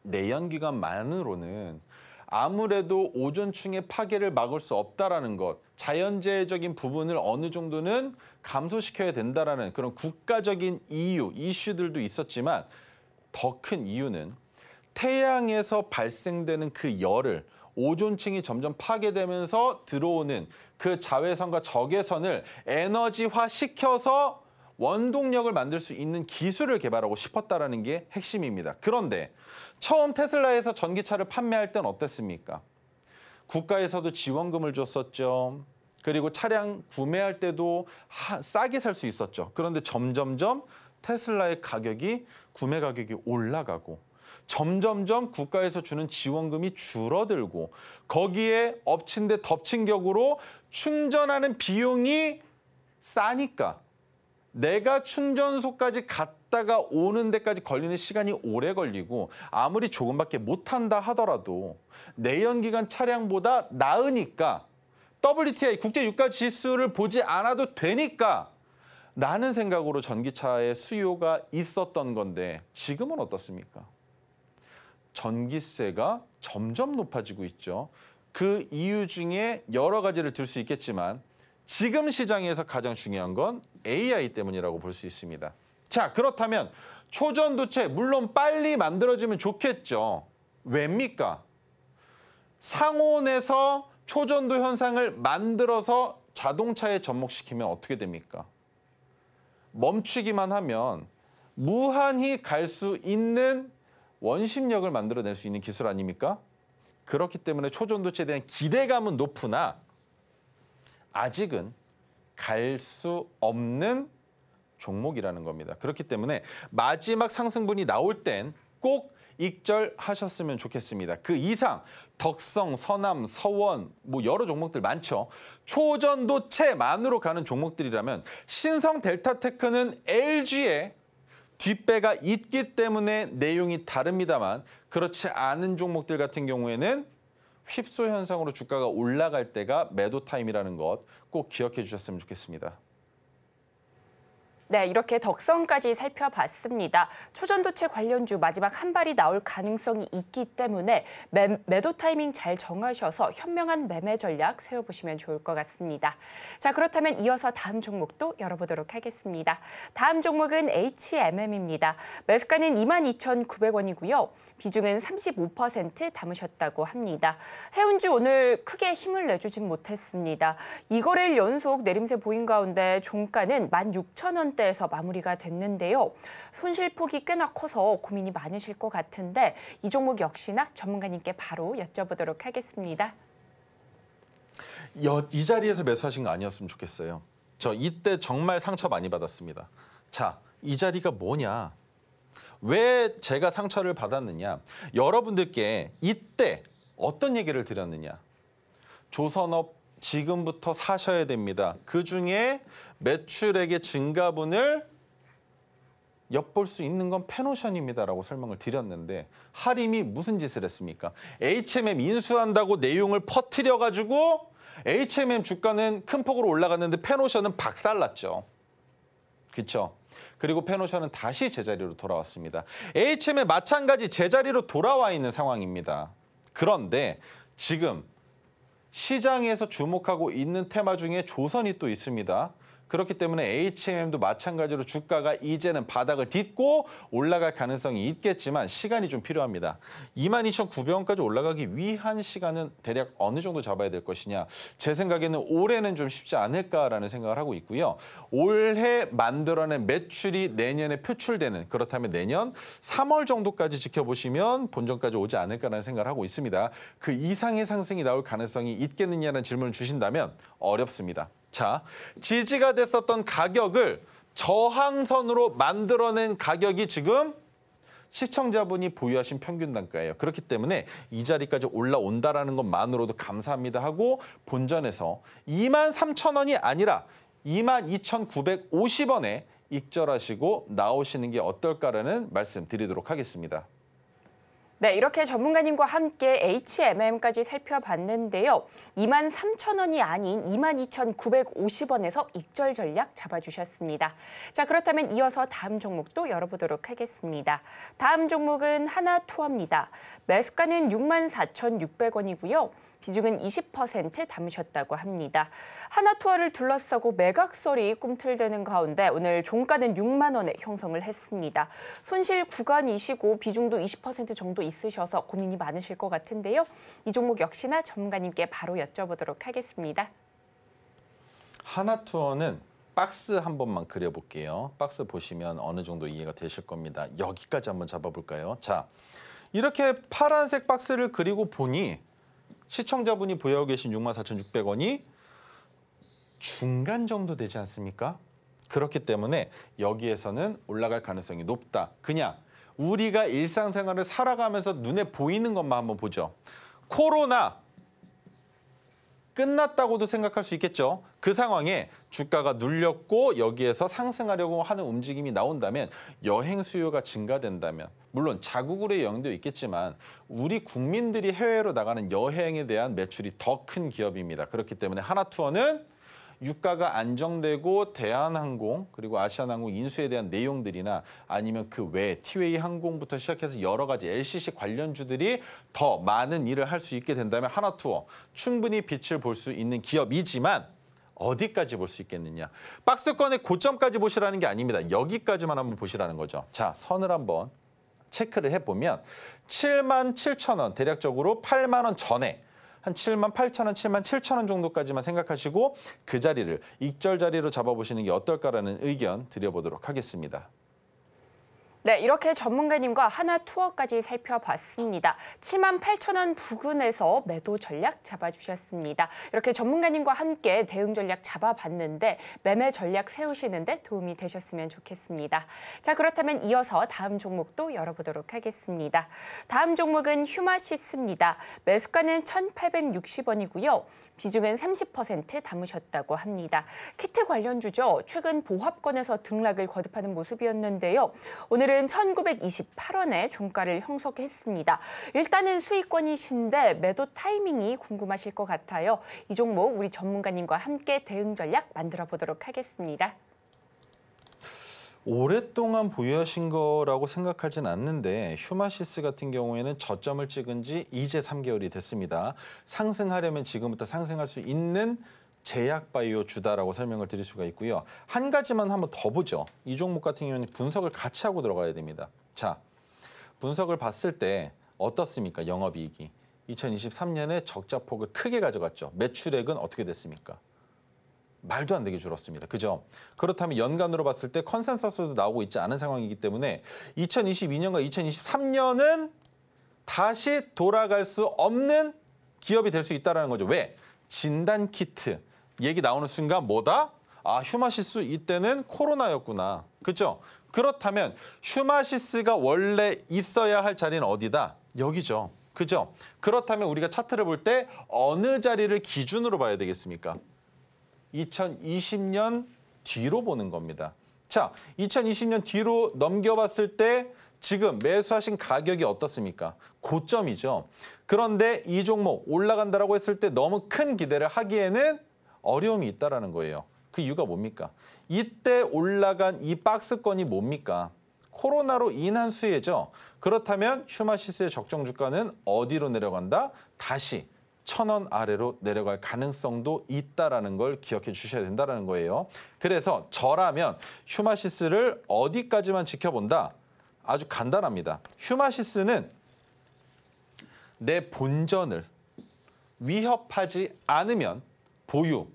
내연기관만으로는 아무래도 오존층의 파괴를 막을 수 없다라는 것, 자연재해적인 부분을 어느 정도는 감소시켜야 된다라는 그런 국가적인 이슈들도 있었지만 더 큰 이유는 태양에서 발생되는 그 열을 오존층이 점점 파괴되면서 들어오는 그 자외선과 적외선을 에너지화 시켜서 원동력을 만들 수 있는 기술을 개발하고 싶었다라는 게 핵심입니다. 그런데 처음 테슬라에서 전기차를 판매할 땐 어땠습니까? 국가에서도 지원금을 줬었죠. 그리고 차량 구매할 때도 싸게 살 수 있었죠. 그런데 점점점 테슬라의 가격이 구매 가격이 올라가고 점점점 국가에서 주는 지원금이 줄어들고 거기에 엎친 데 덮친 격으로 충전하는 비용이 싸니까 내가 충전소까지 갔다가 오는 데까지 걸리는 시간이 오래 걸리고 아무리 조금밖에 못한다 하더라도 내연기관 차량보다 나으니까 WTI 국제유가지수를 보지 않아도 되니까 라는 생각으로 전기차의 수요가 있었던 건데 지금은 어떻습니까? 전기세가 점점 높아지고 있죠. 그 이유 중에 여러 가지를 들 수 있겠지만 지금 시장에서 가장 중요한 건 AI 때문이라고 볼 수 있습니다. 자, 그렇다면 초전도체 물론 빨리 만들어지면 좋겠죠. 왜입니까? 상온에서 초전도 현상을 만들어서 자동차에 접목시키면 어떻게 됩니까? 멈추기만 하면 무한히 갈 수 있는 원심력을 만들어낼 수 있는 기술 아닙니까? 그렇기 때문에 초전도체에 대한 기대감은 높으나 아직은 갈 수 없는 종목이라는 겁니다. 그렇기 때문에 마지막 상승분이 나올 땐 꼭 익절하셨으면 좋겠습니다. 그 이상 덕성, 서남, 서원 뭐 여러 종목들 많죠. 초전도체만으로 가는 종목들이라면 신성 델타테크는 LG의 뒷배가 있기 때문에 내용이 다릅니다만 그렇지 않은 종목들 같은 경우에는 휩소 현상으로 주가가 올라갈 때가 매도 타임이라는 것 꼭 기억해 주셨으면 좋겠습니다. 네, 이렇게 덕성까지 살펴봤습니다. 초전도체 관련주 마지막 한 발이 나올 가능성이 있기 때문에 매도 타이밍 잘 정하셔서 현명한 매매 전략 세워보시면 좋을 것 같습니다. 자, 그렇다면 이어서 다음 종목도 열어보도록 하겠습니다. 다음 종목은 HMM입니다. 매수가는 22,900원이고요. 비중은 35% 담으셨다고 합니다. 해운주 오늘 크게 힘을 내주진 못했습니다. 2거래일 연속 내림세 보인 가운데 종가는 16,000원 대에서 마무리가 됐는데요. 손실폭이 꽤나 커서 고민이 많으실 것 같은데 이 종목 역시나 전문가님께 바로 여쭤보도록 하겠습니다. 이 자리에서 매수하신 거 아니었으면 좋겠어요. 저 이때 정말 상처 많이 받았습니다. 자, 이 자리가 뭐냐? 왜 제가 상처를 받았느냐? 여러분들께 이때 어떤 얘기를 드렸느냐? 조선업 지금부터 사셔야 됩니다. 그중에 매출액의 증가분을 엿볼 수 있는 건 페노션입니다라고 설명을 드렸는데 하림이 무슨 짓을 했습니까? HMM 인수한다고 내용을 퍼뜨려가지고 HMM 주가는 큰 폭으로 올라갔는데 페노션은 박살났죠. 그렇죠? 그리고 페노션은 다시 제자리로 돌아왔습니다. HMM 마찬가지 제자리로 돌아와 있는 상황입니다. 그런데 지금 시장에서 주목하고 있는 테마 중에 조선이 또 있습니다. 그렇기 때문에 HMM도 마찬가지로 주가가 이제는 바닥을 딛고 올라갈 가능성이 있겠지만 시간이 좀 필요합니다. 22,900원까지 올라가기 위한 시간은 대략 어느 정도 잡아야 될 것이냐. 제 생각에는 올해는 좀 쉽지 않을까라는 생각을 하고 있고요. 올해 만들어낸 매출이 내년에 표출되는, 그렇다면 내년 3월 정도까지 지켜보시면 본전까지 오지 않을까라는 생각을 하고 있습니다. 그 이상의 상승이 나올 가능성이 있겠느냐는 질문을 주신다면 어렵습니다. 자, 지지가 됐었던 가격을 저항선으로 만들어낸 가격이 지금 시청자분이 보유하신 평균 단가예요. 그렇기 때문에 이 자리까지 올라온다라는 것만으로도 감사합니다 하고 본전에서 23,000원이 아니라 22,950원에 익절하시고 나오시는 게 어떨까라는 말씀 드리도록 하겠습니다. 네, 이렇게 전문가님과 함께 HMM까지 살펴봤는데요. 23,000원이 아닌 22,950원에서 익절 전략 잡아주셨습니다. 자, 그렇다면 이어서 다음 종목도 열어보도록 하겠습니다. 다음 종목은 하나투어입니다. 매수가는 64,600원이고요. 비중은 20% 담으셨다고 합니다. 하나투어를 둘러싸고 매각설이 꿈틀대는 가운데 오늘 종가는 6만 원에 형성을 했습니다. 손실 구간이시고 비중도 20% 정도 있으셔서 고민이 많으실 것 같은데요. 이 종목 역시나 전문가님께 바로 여쭤보도록 하겠습니다. 하나투어는 박스 한 번만 그려볼게요. 박스 보시면 어느 정도 이해가 되실 겁니다. 여기까지 한번 잡아볼까요? 자, 이렇게 파란색 박스를 그리고 보니 시청자분이 보유하고 계신 64,600원이 중간 정도 되지 않습니까? 그렇기 때문에 여기에서는 올라갈 가능성이 높다. 그냥 우리가 일상생활을 살아가면서 눈에 보이는 것만 한번 보죠. 코로나 끝났다고도 생각할 수 있겠죠. 그 상황에 주가가 눌렸고 여기에서 상승하려고 하는 움직임이 나온다면 여행 수요가 증가된다면 물론 자국으로의 영향도 있겠지만 우리 국민들이 해외로 나가는 여행에 대한 매출이 더 큰 기업입니다. 그렇기 때문에 하나투어는 유가가 안정되고 대한항공 그리고 아시아나항공 인수에 대한 내용들이나 아니면 그 외 티웨이 항공부터 시작해서 여러 가지 LCC 관련주들이 더 많은 일을 할 수 있게 된다면 하나투어 충분히 빛을 볼 수 있는 기업이지만 어디까지 볼 수 있겠느냐. 박스권의 고점까지 보시라는 게 아닙니다. 여기까지만 한번 보시라는 거죠. 자, 선을 한번 체크를 해보면 77,000원 대략적으로 8만 원 전에 한 78,000원, 77,000원 정도까지만 생각하시고 그 자리를 익절 자리로 잡아보시는 게 어떨까라는 의견 드려보도록 하겠습니다. 네, 이렇게 전문가님과 하나투어까지 살펴봤습니다. 78,000원 부근에서 매도 전략 잡아주셨습니다. 이렇게 전문가님과 함께 대응 전략 잡아봤는데 매매 전략 세우시는데 도움이 되셨으면 좋겠습니다. 자, 그렇다면 이어서 다음 종목도 열어보도록 하겠습니다. 다음 종목은 휴마시스입니다. 매수가는 1,860원이고요. 비중은 30% 담으셨다고 합니다. 키트 관련주죠. 최근 보합권에서 등락을 거듭하는 모습이었는데요. 오늘은 1,928원에 종가를 형성했습니다. 일단은 수익권이신데 매도 타이밍이 궁금하실 것 같아요. 이 종목 우리 전문가님과 함께 대응 전략 만들어 보도록 하겠습니다. 오랫동안 보유하신 거라고 생각하진 않는데 휴마시스 같은 경우에는 저점을 찍은 지 이제 3개월이 됐습니다. 상승하려면 지금부터 상승할 수 있는 제약바이오 주다라고 설명을 드릴 수가 있고요. 한 가지만 한번 더 보죠. 이 종목 같은 경우는 분석을 같이 하고 들어가야 됩니다. 자, 분석을 봤을 때 어떻습니까? 영업이익이. 2023년에 적자폭을 크게 가져갔죠. 매출액은 어떻게 됐습니까? 말도 안 되게 줄었습니다. 그죠? 그렇다면 연간으로 봤을 때 컨센서스도 나오고 있지 않은 상황이기 때문에 2022년과 2023년은 다시 돌아갈 수 없는 기업이 될 수 있다는 거죠. 왜? 진단 키트. 얘기 나오는 순간 뭐다? 아, 휴마시스 이때는 코로나였구나. 그죠? 그렇다면 휴마시스가 원래 있어야 할 자리는 어디다? 여기죠. 그죠? 그렇다면 우리가 차트를 볼 때 어느 자리를 기준으로 봐야 되겠습니까? 2020년 뒤로 보는 겁니다. 자, 2020년 뒤로 넘겨봤을 때 지금 매수하신 가격이 어떻습니까? 고점이죠. 그런데 이 종목 올라간다라고 했을 때 너무 큰 기대를 하기에는 어려움이 있다라는 거예요. 그 이유가 뭡니까? 이때 올라간 이 박스권이 뭡니까? 코로나로 인한 수혜죠. 그렇다면 휴마시스의 적정 주가는 어디로 내려간다? 다시 1,000원 아래로 내려갈 가능성도 있다라는 걸 기억해 주셔야 된다는 거예요. 그래서 저라면 휴마시스를 어디까지만 지켜본다? 아주 간단합니다. 휴마시스는 내 본전을 위협하지 않으면 보유,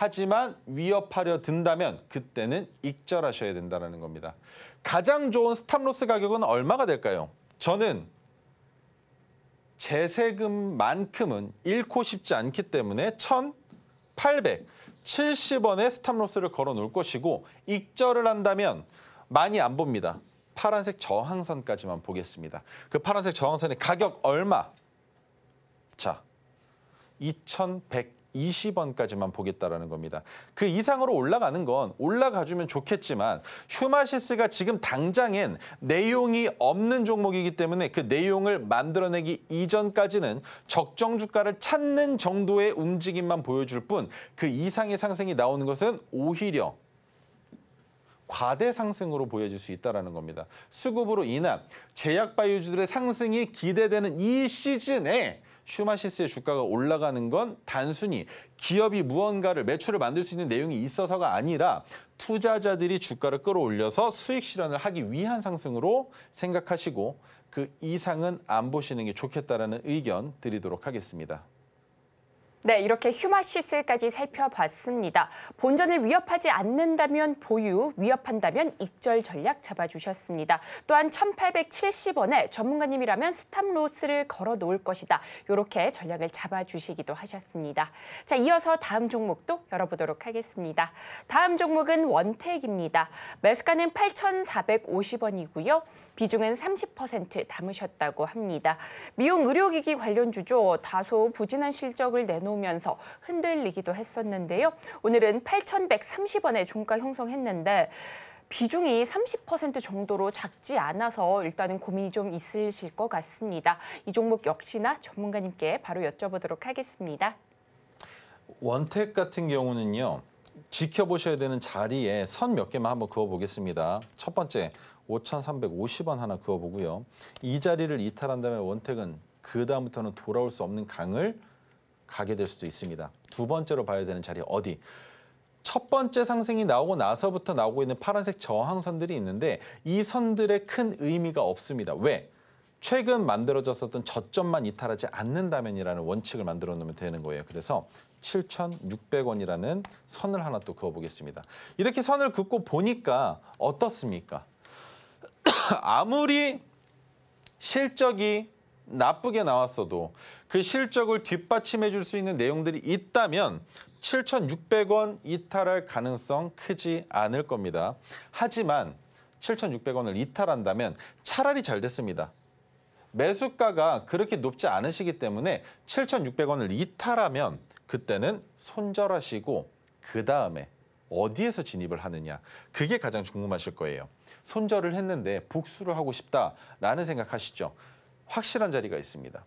하지만 위협하려 든다면 그때는 익절하셔야 된다는 겁니다. 가장 좋은 스탑로스 가격은 얼마가 될까요? 저는 재세금만큼은 잃고 싶지 않기 때문에 1,870원에 스탑로스를 걸어 놓을 것이고 익절을 한다면 많이 안 봅니다. 파란색 저항선까지만 보겠습니다. 그 파란색 저항선의 가격 얼마? 자, 2,120원까지만 보겠다라는 겁니다. 그 이상으로 올라가는 건 올라가주면 좋겠지만 휴마시스가 지금 당장엔 내용이 없는 종목이기 때문에 그 내용을 만들어내기 이전까지는 적정 주가를 찾는 정도의 움직임만 보여줄 뿐 그 이상의 상승이 나오는 것은 오히려 과대 상승으로 보여질 수 있다는 겁니다. 수급으로 인한 제약바이오주들의 상승이 기대되는 이 시즌에 휴마시스의 주가가 올라가는 건 단순히 기업이 무언가를 매출을 만들 수 있는 내용이 있어서가 아니라 투자자들이 주가를 끌어올려서 수익 실현을 하기 위한 상승으로 생각하시고 그 이상은 안 보시는 게 좋겠다라는 의견 드리도록 하겠습니다. 네, 이렇게 휴마시스까지 살펴봤습니다. 본전을 위협하지 않는다면 보유, 위협한다면 익절 전략 잡아주셨습니다. 또한 1,870원에 전문가님이라면 스탑로스를 걸어 놓을 것이다. 이렇게 전략을 잡아주시기도 하셨습니다. 자, 이어서 다음 종목도 열어보도록 하겠습니다. 다음 종목은 원택입니다. 매수가는 8,450원이고요. 비중은 30% 담으셨다고 합니다. 미용 의료기기 관련주죠. 다소 부진한 실적을 내놓으면서 흔들리기도 했었는데요. 오늘은 8,130원에 종가 형성했는데 비중이 30% 정도로 작지 않아서 일단은 고민이 좀 있으실 것 같습니다. 이 종목 역시나 전문가님께 바로 여쭤보도록 하겠습니다. 원택 같은 경우는요. 지켜보셔야 되는 자리에 선 몇 개만 한번 그어보겠습니다. 첫 번째, 5,350원 하나 그어보고요. 이 자리를 이탈한다면 원택은 그 다음부터는 돌아올 수 없는 강을 가게 될 수도 있습니다. 두 번째로 봐야 되는 자리 어디? 첫 번째 상승이 나오고 나서부터 나오고 있는 파란색 저항선들이 있는데 이 선들의 큰 의미가 없습니다. 왜? 최근 만들어졌었던 저점만 이탈하지 않는다면이라는 원칙을 만들어 놓으면 되는 거예요. 그래서 7,600원이라는 선을 하나 또 그어보겠습니다. 이렇게 선을 긋고 보니까 어떻습니까? 아무리 실적이 나쁘게 나왔어도 그 실적을 뒷받침해 줄 수 있는 내용들이 있다면 7,600원 이탈할 가능성 크지 않을 겁니다. 하지만 7,600원을 이탈한다면 차라리 잘 됐습니다. 매수가가 그렇게 높지 않으시기 때문에 7,600원을 이탈하면 그때는 손절하시고 그다음에 어디에서 진입을 하느냐. 그게 가장 궁금하실 거예요. 손절을 했는데 복수를 하고 싶다라는 생각하시죠. 확실한 자리가 있습니다.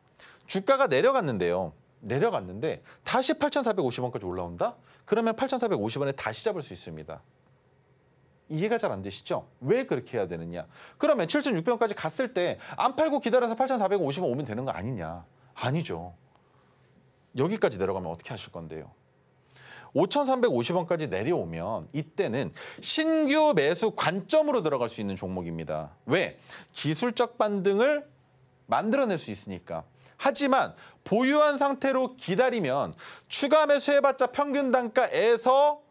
주가가 내려갔는데요. 내려갔는데 다시 8,450원까지 올라온다? 그러면 8,450원에 다시 잡을 수 있습니다. 이해가 잘 안 되시죠? 왜 그렇게 해야 되느냐? 그러면 7,600원까지 갔을 때 안 팔고 기다려서 8,450원 오면 되는 거 아니냐? 아니죠. 여기까지 내려가면 어떻게 하실 건데요? 5,350원까지 내려오면 이때는 신규 매수 관점으로 들어갈 수 있는 종목입니다. 왜? 기술적 반등을 만들어낼 수 있으니까. 하지만 보유한 상태로 기다리면 추가 매수해봤자 평균 단가에서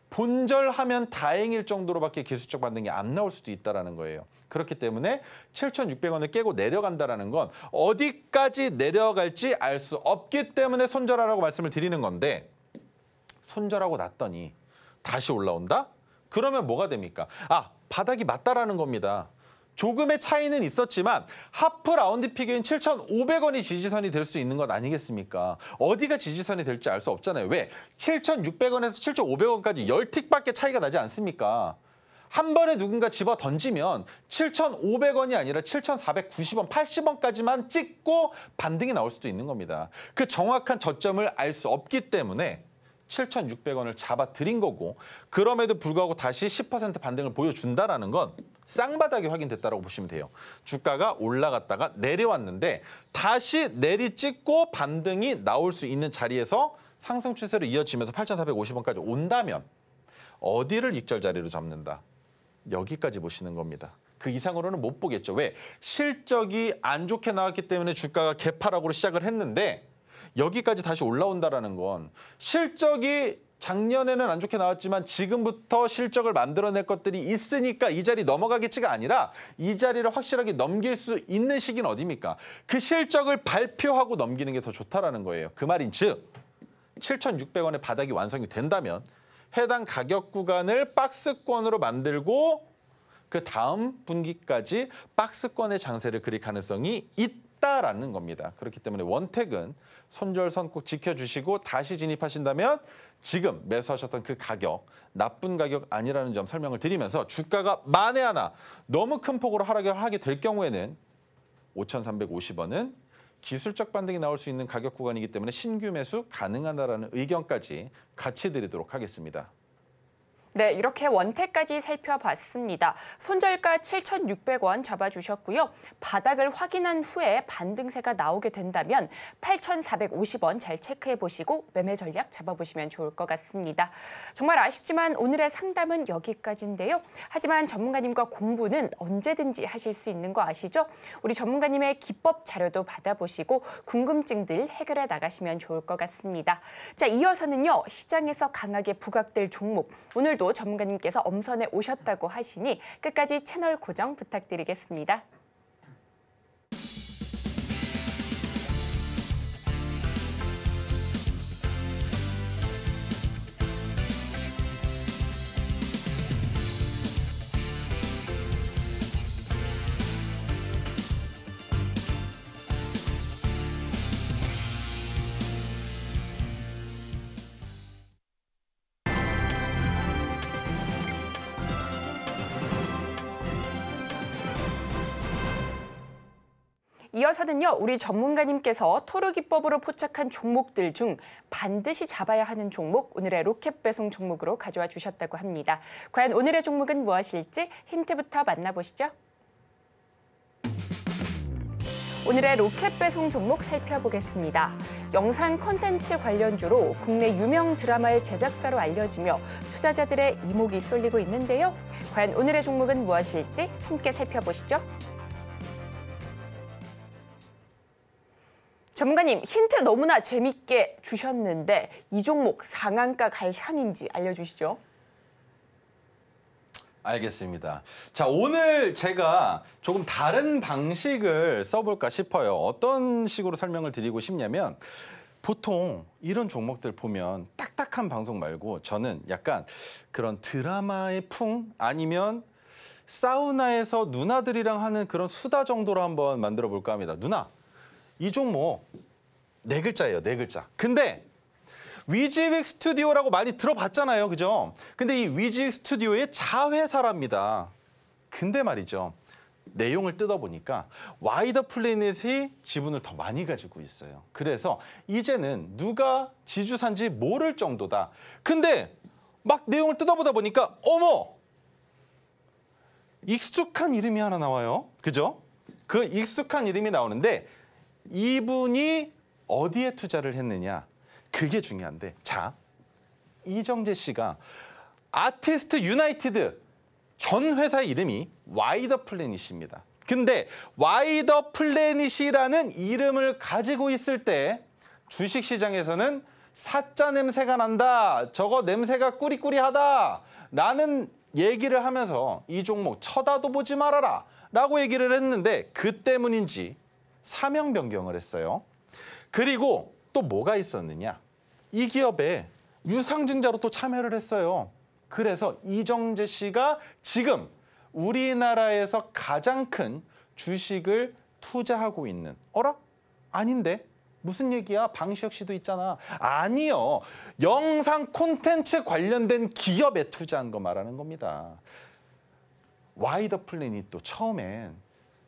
본절하면 다행일 정도로밖에 기술적 반등이 안 나올 수도 있다는 거예요. 그렇기 때문에 7,600원을 깨고 내려간다는 건 어디까지 내려갈지 알 수 없기 때문에 손절하라고 말씀을 드리는 건데 손절하고 났더니 다시 올라온다? 그러면 뭐가 됩니까? 아, 바닥이 맞다라는 겁니다. 조금의 차이는 있었지만 하프 라운드 피겨인 7,500원이 지지선이 될 수 있는 것 아니겠습니까? 어디가 지지선이 될지 알 수 없잖아요. 왜? 7,600원에서 7,500원까지 10틱밖에 차이가 나지 않습니까? 한 번에 누군가 집어 던지면 7,500원이 아니라 7,490원, 80원까지만 찍고 반등이 나올 수도 있는 겁니다. 그 정확한 저점을 알 수 없기 때문에 7,600원을 잡아드린 거고, 그럼에도 불구하고 다시 10% 반등을 보여준다라는 건 쌍바닥이 확인됐다라고 보시면 돼요. 주가가 올라갔다가 내려왔는데 다시 내리찍고 반등이 나올 수 있는 자리에서 상승 추세로 이어지면서 8,450원까지 온다면 어디를 익절 자리로 잡는다? 여기까지 보시는 겁니다. 그 이상으로는 못 보겠죠. 왜? 실적이 안 좋게 나왔기 때문에 주가가 개파락으로 시작을 했는데 여기까지 다시 올라온다라는 건 실적이 작년에는 안 좋게 나왔지만 지금부터 실적을 만들어낼 것들이 있으니까 이 자리 넘어가겠지가 아니라 이 자리를 확실하게 넘길 수 있는 시기는 어디입니까? 그 실적을 발표하고 넘기는 게 더 좋다라는 거예요. 그 말인 즉 7,600원의 바닥이 완성이 된다면 해당 가격 구간을 박스권으로 만들고 그 다음 분기까지 박스권의 장세를 그릴 가능성이 있다라는 겁니다. 그렇기 때문에 원택은 손절선 꼭 지켜주시고 다시 진입하신다면 지금 매수하셨던 그 가격, 나쁜 가격 아니라는 점 설명을 드리면서 주가가 만에 하나 너무 큰 폭으로 하락을 하게 될 경우에는 5,350원은 기술적 반등이 나올 수 있는 가격 구간이기 때문에 신규 매수 가능하다라는 의견까지 같이 드리도록 하겠습니다. 네, 이렇게 원택까지 살펴봤습니다. 손절가 7,600원 잡아주셨고요. 바닥을 확인한 후에 반등세가 나오게 된다면 8,450원 잘 체크해보시고 매매 전략 잡아보시면 좋을 것 같습니다. 정말 아쉽지만 오늘의 상담은 여기까지인데요. 하지만 전문가님과 공부는 언제든지 하실 수 있는 거 아시죠? 우리 전문가님의 기법 자료도 받아보시고 궁금증들 해결해 나가시면 좋을 것 같습니다. 자, 이어서는요. 시장에서 강하게 부각될 종목, 오늘도 전문가님께서 엄선해 오셨다고 하시니 끝까지 채널 고정 부탁드리겠습니다. 이어서는요, 우리 전문가님께서 토르 기법으로 포착한 종목들 중 반드시 잡아야 하는 종목, 오늘의 로켓 배송 종목으로 가져와 주셨다고 합니다. 과연 오늘의 종목은 무엇일지 힌트부터 만나보시죠. 오늘의 로켓 배송 종목 살펴보겠습니다. 영상 콘텐츠 관련주로 국내 유명 드라마의 제작사로 알려지며 투자자들의 이목이 쏠리고 있는데요. 과연 오늘의 종목은 무엇일지 함께 살펴보시죠. 전문가님, 힌트 너무나 재밌게 주셨는데 이 종목 상한가 갈 상인지 알려주시죠. 알겠습니다. 자, 오늘 제가 조금 다른 방식을 써볼까 싶어요. 어떤 식으로 설명을 드리고 싶냐면 보통 이런 종목들 보면 딱딱한 방송 말고 저는 약간 그런 드라마의 풍 아니면 사우나에서 누나들이랑 하는 그런 수다 정도로 한번 만들어 볼까 합니다. 누나, 이 종목 4글자예요, 4글자. 근데 위즈윅 스튜디오라고 많이 들어봤잖아요, 그죠? 근데 이 위즈윅 스튜디오의 자회사랍니다. 근데 말이죠, 내용을 뜯어보니까 와이더 플래닛이 지분을 더 많이 가지고 있어요. 그래서 이제는 누가 지주사인지 모를 정도다. 근데 막 내용을 뜯어보다 보니까 어머! 익숙한 이름이 하나 나와요, 그죠? 그 익숙한 이름이 나오는데 이분이 어디에 투자를 했느냐, 그게 중요한데, 자, 이정재 씨가 아티스트 유나이티드 전 회사의 이름이 와이더 플래닛입니다. 근데 와이더 플래닛이라는 이름을 가지고 있을 때 주식시장에서는 사짜 냄새가 난다, 저거 냄새가 꾸리꾸리하다 라는 얘기를 하면서 이 종목 쳐다도 보지 말아라 라고 얘기를 했는데 그 때문인지 사명 변경을 했어요. 그리고 또 뭐가 있었느냐, 이 기업에 유상증자로 또 참여를 했어요. 그래서 이정재 씨가 지금 우리나라에서 가장 큰 주식을 투자하고 있는. 어라? 아닌데? 무슨 얘기야? 방시혁 씨도 있잖아. 아니요. 영상 콘텐츠 관련된 기업에 투자한 거 말하는 겁니다. 와이더 플래닛 또 처음엔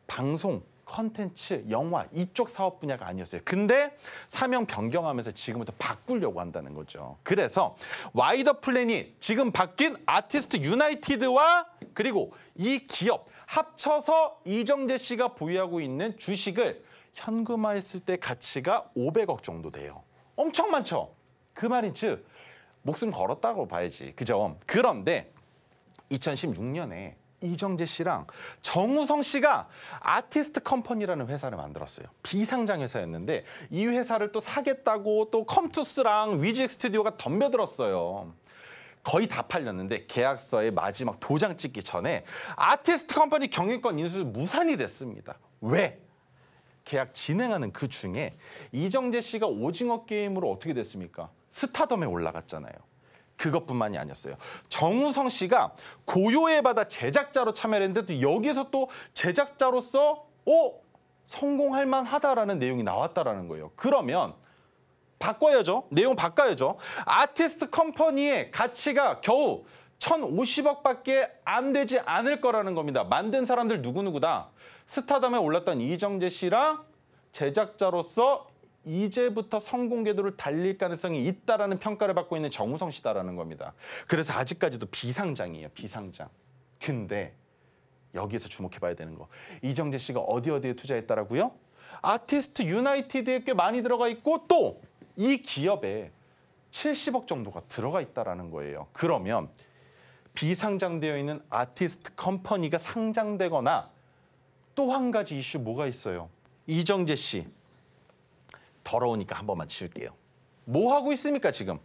방송, 콘텐츠, 영화 이쪽 사업 분야가 아니었어요. 근데 사명 변경하면서 지금부터 바꾸려고 한다는 거죠. 그래서 와이더 플래닛, 지금 바뀐 아티스트 유나이티드와 그리고 이 기업 합쳐서 이정재 씨가 보유하고 있는 주식을 현금화했을 때 가치가 500억 정도 돼요. 엄청 많죠? 그 말인 즉 목숨 걸었다고 봐야지. 그죠? 그런데 2016년에 이정재 씨랑 정우성 씨가 아티스트 컴퍼니라는 회사를 만들었어요. 비상장 회사였는데 이 회사를 또 사겠다고 또 컴투스랑 위직 스튜디오가 덤벼들었어요. 거의 다 팔렸는데 계약서에 마지막 도장 찍기 전에 아티스트 컴퍼니 경영권 인수 무산이 됐습니다. 왜? 계약 진행하는 그 중에 이정재 씨가 오징어 게임으로 어떻게 됐습니까? 스타덤에 올라갔잖아요. 그것뿐만이 아니었어요. 정우성 씨가 고요에 받아 제작자로 참여를 했는데 또 여기서 또 제작자로서 성공할 만하다라는 내용이 나왔다라는 거예요. 그러면 바꿔야죠. 내용 바꿔야죠. 아티스트 컴퍼니의 가치가 겨우 1,050억밖에 안 되지 않을 거라는 겁니다. 만든 사람들 누구누구다. 스타덤에 올랐던 이정재 씨랑 제작자로서 이제부터 성공 궤도를 달릴 가능성이 있다라는 평가를 받고 있는 정우성 씨다라는 겁니다. 그래서 아직까지도 비상장이에요. 비상장. 근데 여기에서 주목해봐야 되는 거. 이정재 씨가 어디에 투자했다라고요? 아티스트 유나이티드에 꽤 많이 들어가 있고 또 이 기업에 70억 정도가 들어가 있다라는 거예요. 그러면 비상장되어 있는 아티스트 컴퍼니가 상장되거나 또 한 가지 이슈 뭐가 있어요? 이정재 씨. 더러우니까 한 번만 지울게요. 뭐 하고 있습니까 지금?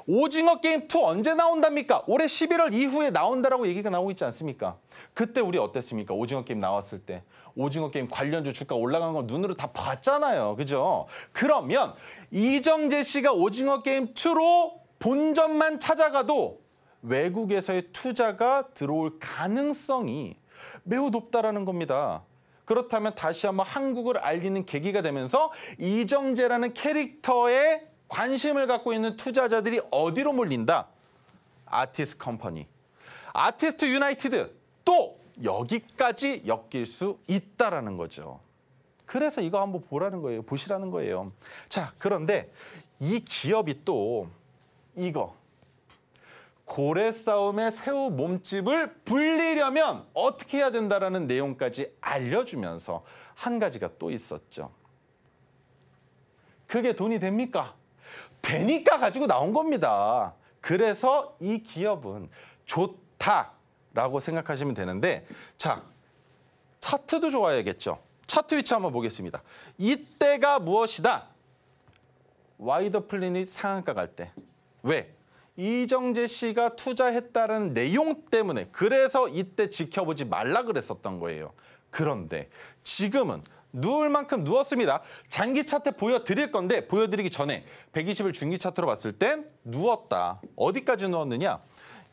오징어 게임 2 언제 나온답니까? 올해 11월 이후에 나온다라고 얘기가 나오고 있지 않습니까? 그때 우리 어땠습니까? 오징어 게임 나왔을 때. 오징어 게임 관련주 주가 올라간 거 눈으로 다 봤잖아요. 그죠? 그러면 이정재 씨가 오징어 게임 2로 본점만 찾아가도 외국에서의 투자가 들어올 가능성이 매우 높다라는 겁니다. 그렇다면 다시 한번 한국을 알리는 계기가 되면서 이정재라는 캐릭터에 관심을 갖고 있는 투자자들이 어디로 몰린다? 아티스트 컴퍼니. 아티스트 유나이티드. 또 여기까지 엮일 수 있다라는 거죠. 그래서 이거 한번 보라는 거예요. 보시라는 거예요. 자, 그런데 이 기업이 또 이거. 고래 싸움의 새우 몸집을 불리려면 어떻게 해야 된다라는 내용까지 알려주면서 한 가지가 또 있었죠. 그게 돈이 됩니까? 되니까 가지고 나온 겁니다. 그래서 이 기업은 좋다라고 생각하시면 되는데 자, 차트도 좋아야겠죠. 차트 위치 한번 보겠습니다. 이때가 무엇이다? 와이더 플래닛 상한가 갈 때. 왜? 이정재 씨가 투자했다는 내용 때문에 그래서 이때 지켜보지 말라 그랬었던 거예요. 그런데 지금은 누울 만큼 누웠습니다. 장기 차트 보여드릴 건데 보여드리기 전에 120을 중기 차트로 봤을 땐 누웠다. 어디까지 누웠느냐?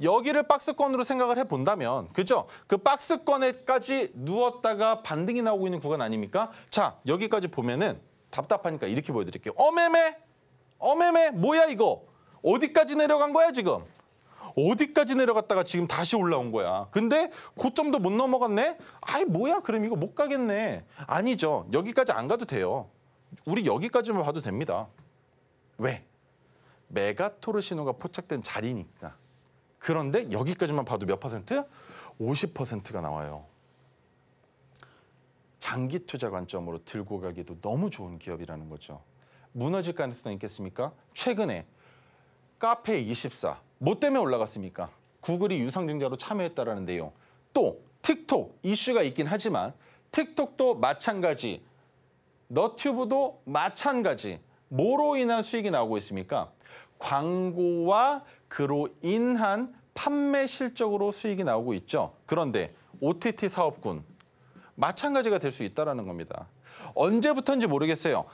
여기를 박스권으로 생각을 해본다면 그죠? 그 박스권에까지 누웠다가 반등이 나오고 있는 구간 아닙니까? 자, 여기까지 보면은 답답하니까 이렇게 보여드릴게요. 어메메 뭐야 이거? 어디까지 내려간 거야 지금? 어디까지 내려갔다가 지금 다시 올라온 거야. 근데 고점도 못 넘어갔네? 아이 뭐야 그럼 이거 못 가겠네. 아니죠. 여기까지 안 가도 돼요. 우리 여기까지만 봐도 됩니다. 왜? 메가토르 신호가 포착된 자리니까. 그런데 여기까지만 봐도 몇 퍼센트? 50%가 나와요. 장기 투자 관점으로 들고 가기도 너무 좋은 기업이라는 거죠. 무너질 가능성이 있겠습니까? 최근에 카페24 뭐 때문에 올라갔습니까? 구글이 유상증자로 참여했다라는 내용. 또 틱톡 이슈가 있긴 하지만 틱톡도 마찬가지, 너튜브도 마찬가지. 뭐로 인한 수익이 나오고 있습니까? 광고와 그로 인한 판매 실적으로 수익이 나오고 있죠. 그런데 OTT 사업군 마찬가지가 될 수 있다는 겁니다. 언제부터인지 모르겠어요.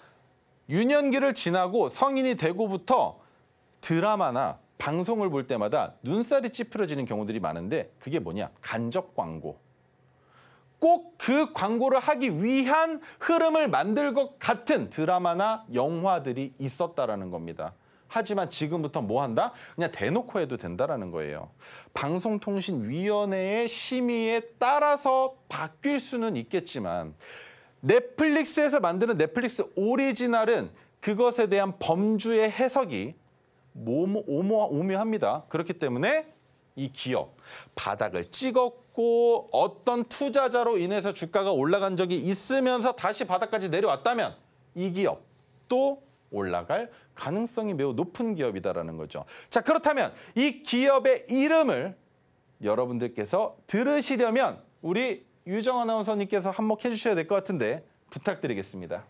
유년기를 지나고 성인이 되고부터 드라마나 방송을 볼 때마다 눈살이 찌푸려지는 경우들이 많은데 그게 뭐냐? 간접 광고. 꼭 그 광고를 하기 위한 흐름을 만들 것 같은 드라마나 영화들이 있었다라는 겁니다. 하지만 지금부터 뭐 한다? 그냥 대놓고 해도 된다라는 거예요. 방송통신위원회의 심의에 따라서 바뀔 수는 있겠지만 넷플릭스에서 만드는 넷플릭스 오리지널은 그것에 대한 범주의 해석이 오묘합니다. 그렇기 때문에 이 기업 바닥을 찍었고 어떤 투자자로 인해서 주가가 올라간 적이 있으면서 다시 바닥까지 내려왔다면 이 기업 또 올라갈 가능성이 매우 높은 기업이다라는 거죠. 자, 그렇다면 이 기업의 이름을 여러분들께서 들으시려면 우리 유정 아나운서님께서 한몫해 주셔야 될 것 같은데 부탁드리겠습니다.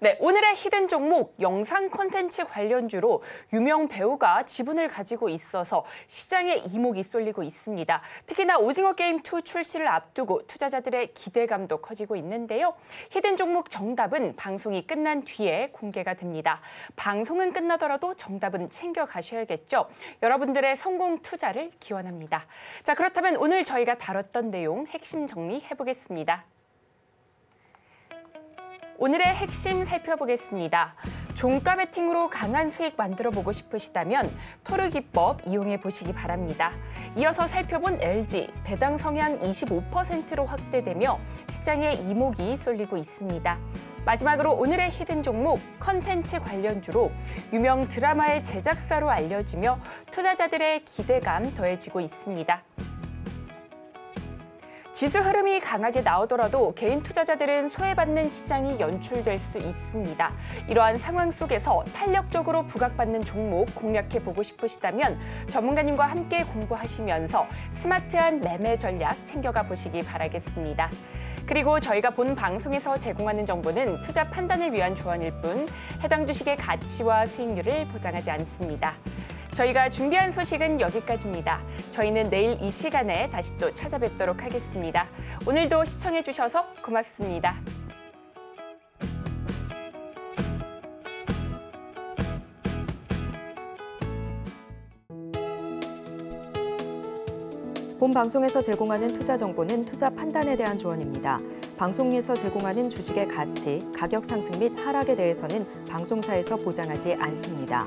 네, 오늘의 히든 종목 영상 콘텐츠 관련주로 유명 배우가 지분을 가지고 있어서 시장에 이목이 쏠리고 있습니다. 특히나 오징어 게임 2 출시를 앞두고 투자자들의 기대감도 커지고 있는데요. 히든 종목 정답은 방송이 끝난 뒤에 공개가 됩니다. 방송은 끝나더라도 정답은 챙겨가셔야겠죠. 여러분들의 성공 투자를 기원합니다. 자, 그렇다면 오늘 저희가 다뤘던 내용 핵심 정리해보겠습니다. 오늘의 핵심 살펴보겠습니다. 종가 베팅으로 강한 수익 만들어보고 싶으시다면 토르 기법 이용해 보시기 바랍니다. 이어서 살펴본 LG, 배당 성향 25%로 확대되며 시장에 이목이 쏠리고 있습니다. 마지막으로 오늘의 히든 종목 컨텐츠 관련주로 유명 드라마의 제작사로 알려지며 투자자들의 기대감 더해지고 있습니다. 지수 흐름이 강하게 나오더라도 개인 투자자들은 소외받는 시장이 연출될 수 있습니다. 이러한 상황 속에서 탄력적으로 부각받는 종목 공략해보고 싶으시다면 전문가님과 함께 공부하시면서 스마트한 매매 전략 챙겨가 보시기 바라겠습니다. 그리고 저희가 본 방송에서 제공하는 정보는 투자 판단을 위한 조언일 뿐 해당 주식의 가치와 수익률을 보장하지 않습니다. 저희가 준비한 소식은 여기까지입니다. 저희는 내일 이 시간에 다시 또 찾아뵙도록 하겠습니다. 오늘도 시청해주셔서 고맙습니다. 본 방송에서 제공하는 투자 정보는 투자 판단에 대한 조언입니다. 방송에서 제공하는 주식의 가치, 가격 상승 및 하락에 대해서는 방송사에서 보장하지 않습니다.